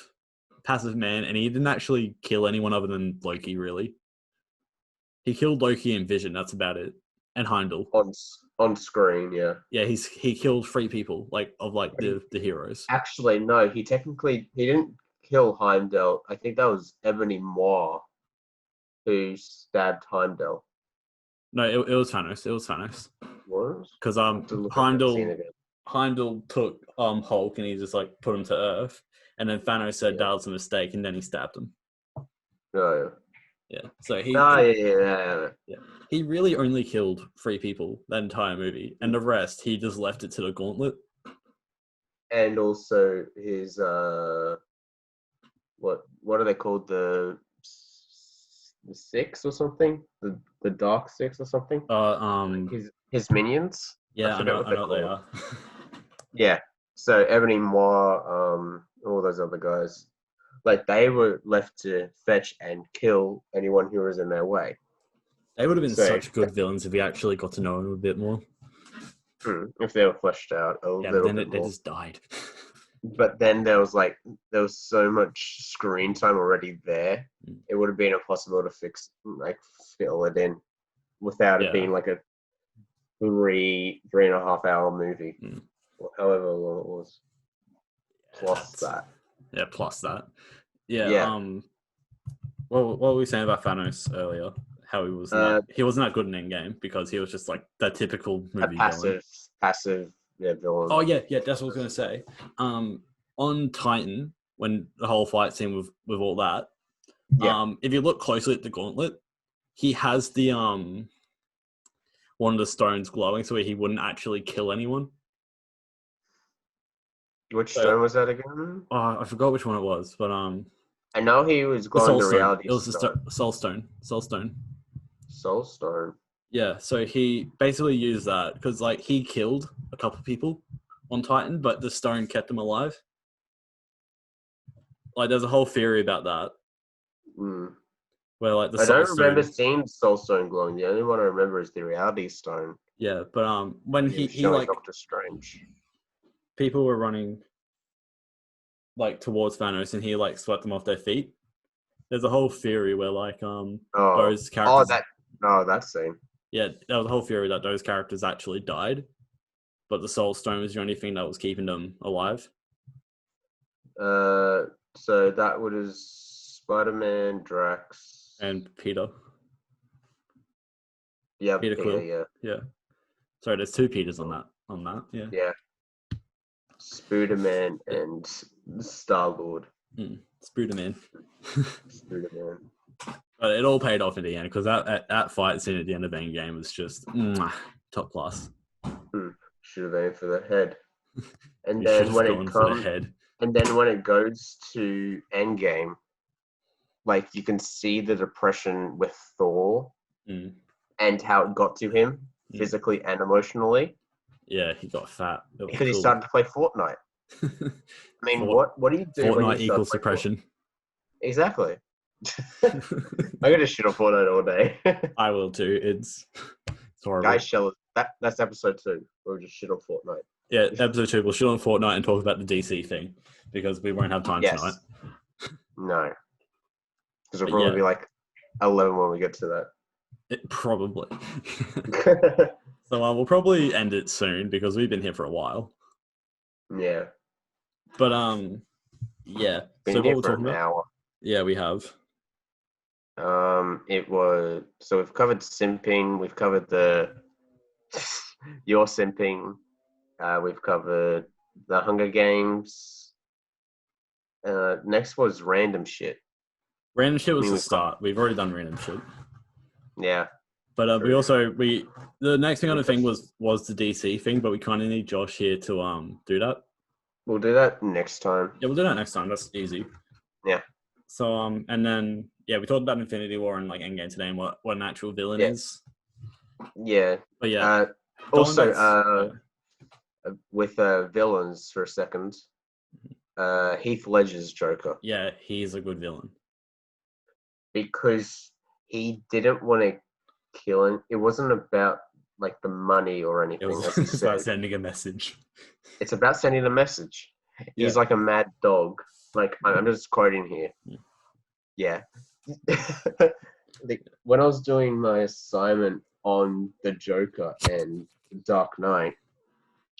man, and he didn't actually kill anyone other than Loki. Really, he killed Loki and Vision. That's about it, and Heimdall. On screen, yeah. Yeah, he killed 3 people the heroes. Actually, no, he didn't kill Heimdall. I think that was Ebony Maw who stabbed Heimdall. No, it was Thanos. It was Thanos. Was? Because To look at the scene again. Heimdall took Hulk and he just like put him to Earth, and then Thanos said Yeah. that was a mistake, and then he stabbed him. No. Yeah, so he he really only killed 3 people that entire movie, and the rest he just left it to the gauntlet. And also his what are they called, the 6 or something, the Dark 6 or something, his minions. Yeah, I know they're what they called. are. Yeah, so Ebony Maw, all those other guys, like they were left to fetch and kill anyone who was in their way. They would have been So- such good villains if we actually got to know them a bit more. If they were fleshed out a Yeah, but little then bit they more. just died. But then there was so much screen time already there. It would have been impossible to fill it in without it being like a 3.5 hour movie, or however long it was. Plus that. Yeah, plus that. Yeah. Yeah. What were we saying about Thanos earlier? How he was he wasn't that good in Endgame because he was just like that typical A movie villain. passive villain. Oh yeah, that's what I was gonna say. On Titan, when the whole fight scene with all that. Yeah. If you look closely at the gauntlet, he has the one of the stones glowing, so he wouldn't actually kill anyone. Which stone was that again? I forgot which one it was, but I know he was the glowing soul the stone. reality It was stone. the soul stone. Soul stone. Soul stone. Yeah, so he basically used that because like he killed a couple of people on Titan, but the stone kept him alive. Like there's a whole theory about that. Mm. Where like the I soul don't remember stone, seeing soul stone glowing. The only one I remember is the reality stone. yeah, but when He he was showing like Doctor Strange. people were running like towards Thanos and he like swept them off their feet. There's a whole theory where like those characters. That scene. Yeah, there was a whole theory that those characters actually died, but the Soul Stone was the only thing that was keeping them alive. So that was Spider-Man, Drax, And Peter. Yeah, Peter Quill. yeah. Sorry, there's two Peters on that. Yeah. Yeah. Spider-Man and Star-Lord. Spider-Man. Spider-Man. But it all paid off in the end because that fight scene at the end of Endgame was just top class. Should have aimed for the head. And You then when it for the head. and then when it goes to Endgame, like you can see the depression with Thor and how it got to him physically and emotionally. Yeah, he got fat. Because he started to play Fortnite. I mean, what do you do Fortnite when you start equals depression. Exactly. I'm gonna shit on Fortnite all day. I will too. It's horrible. Guys, that's episode 2. We'll just shit on Fortnite. Yeah, episode 2. We'll shit on Fortnite and talk about the DC thing because we won't have time tonight. No, because we'll probably be like 11 when we get to that. Probably. So we'll probably end it soon because we've been here for a while. Yeah. But yeah. Been so here what for we're talking an about? hour. Yeah, we have. It was we've covered simping. We've covered the your simping. We've covered the Hunger Games. Next was random shit. Random shit was the start. We've already done random shit. Yeah. But the next thing on the thing was the DC thing, but we kind of need Josh here to do that. We'll do that next time. Yeah, we'll do that next time. That's easy. Yeah. So and then we talked about Infinity War and like Endgame today and what an actual villain is. Yeah. But yeah. Also, with villains for a second, Heath Ledger's Joker. Yeah, he's a good villain. Because he didn't want to kill him. It wasn't about like the money or anything. It's about sending a message. It's about sending a message. He's like a mad dog. Like I'm just quoting here. Yeah. When I was doing my assignment on the Joker and Dark Knight,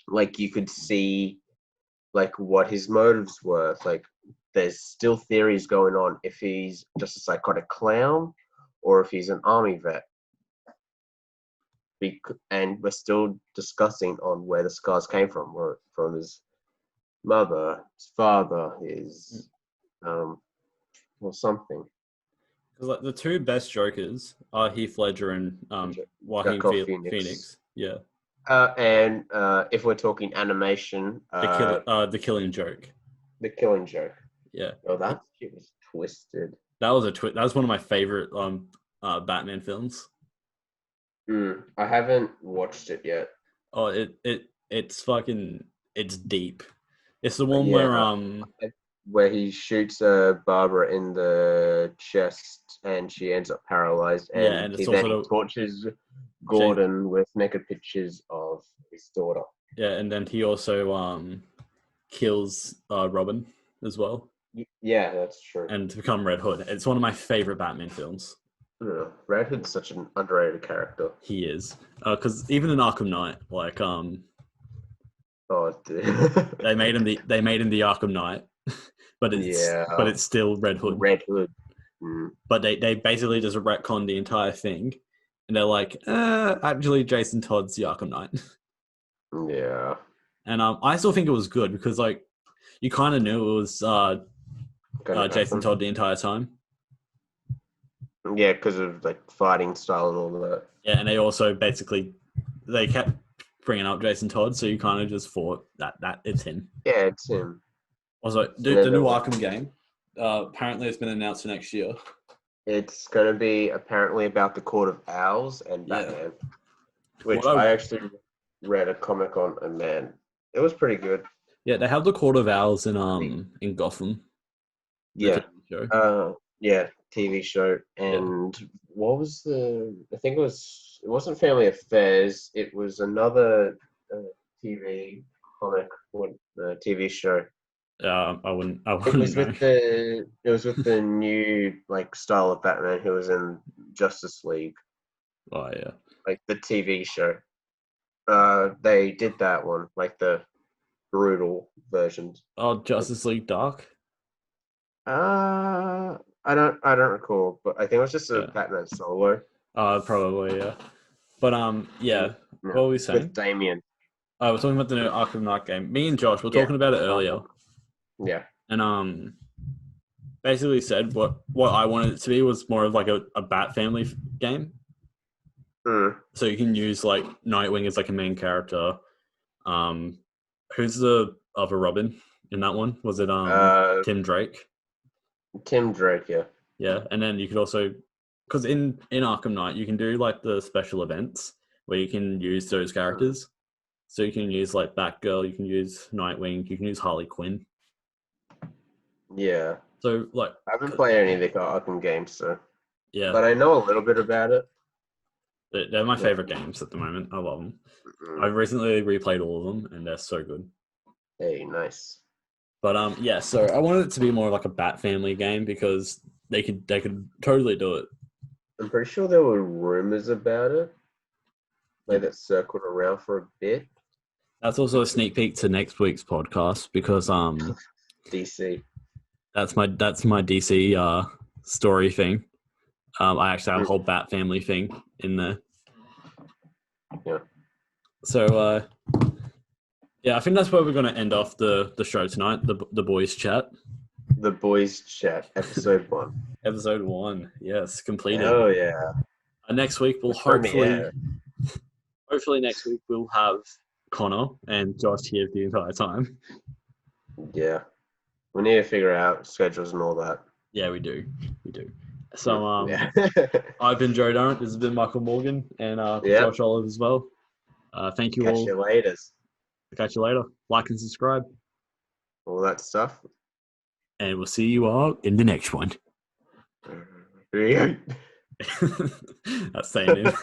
like you could see like what his motives were. Like there's still theories going on if he's just a psychotic clown or if he's an army vet. And we're still discussing on where the scars came from, or from his mother, his father, his or something. Because like the two best Jokers are Heath Ledger and Joaquin Phoenix. Yeah. And if we're talking animation, the Killing Joke. The Killing Joke. Yeah. Oh, that shit was twisted. That was that was one of my favorite Batman films. I haven't watched it yet. Oh, it's deep. It's the one where he shoots Barbara in the chest and she ends up paralyzed, and he then tortures Gordon with naked pictures of his daughter. Yeah, and then he also kills Robin as well. Yeah, that's true. And to become Red Hood. It's one of my favorite Batman films. Red Hood's such an underrated character. He is. Because even in Arkham Knight, like oh, dude. they made him the Arkham Knight, but it's still Red Hood. Red Hood. But they basically just retconned the entire thing, and they're like, actually, Jason Todd's the Arkham Knight. Yeah. And I still think it was good because like you kind of knew it was Jason happen. Todd the entire time. Yeah, because of like fighting style and all that. Yeah, and they also they kept bringing up Jason Todd, so you kind of just thought that it's him. Yeah, it's him. Also, the new Arkham game, apparently it's been announced for next year. It's going to be apparently about the Court of Owls and Batman, which I actually read a comic on, and man, it was pretty good. Yeah, they have the Court of Owls in Gotham. Yeah. TV show. TV show. And what was I think it wasn't Family Affairs. It was another TV comic, TV show. I wouldn't. It was with the new like style of Batman who was in Justice League. Oh yeah. Like the TV show. They did that one, like the brutal versions. Oh, Justice League Dark. I don't recall, but I think it was just a Batman solo. Probably yeah. But what were we saying? With Damien. I was talking about the new Arkham Knight game. Me and Josh were talking about it earlier. Yeah. And basically said what I wanted it to be was more of like a Bat family game. Mm. So you can use like Nightwing as like a main character. Who's the other Robin in that one? Was it Tim Drake? Tim Drake, yeah. Yeah, and then you could also, because in Arkham Knight you can do like the special events where you can use those characters. So you can use like Batgirl, you can use Nightwing, you can use Harley Quinn. Yeah. So like I haven't played any of the Arkham games, so yeah. But I know a little bit about it. They're my favorite games at the moment. I love them. I've recently replayed all of them, and they're so good. Hey, nice. But so I wanted it to be more like a Bat family game because they could totally do it. I'm pretty sure there were rumors about it, like that circled around for a bit. That's also a sneak peek to next week's podcast because DC. That's my DC story thing. I actually have a whole Bat family thing in there. Yeah. So I think that's where we're going to end off the show tonight. The boys chat. The boys chat, episode 1. Episode 1, yes, completed. Oh yeah. Next week we'll hopefully next week we'll have Connor and Josh here the entire time. Yeah. We need to figure out schedules and all that. Yeah, we do. So I've been Joe Durrant. This has been Michael Morgan and Josh Olive as well. Thank you all. Catch you later. Catch you later. Like and subscribe. All that stuff. And we'll see you all in the next one. Yeah. That's saying it.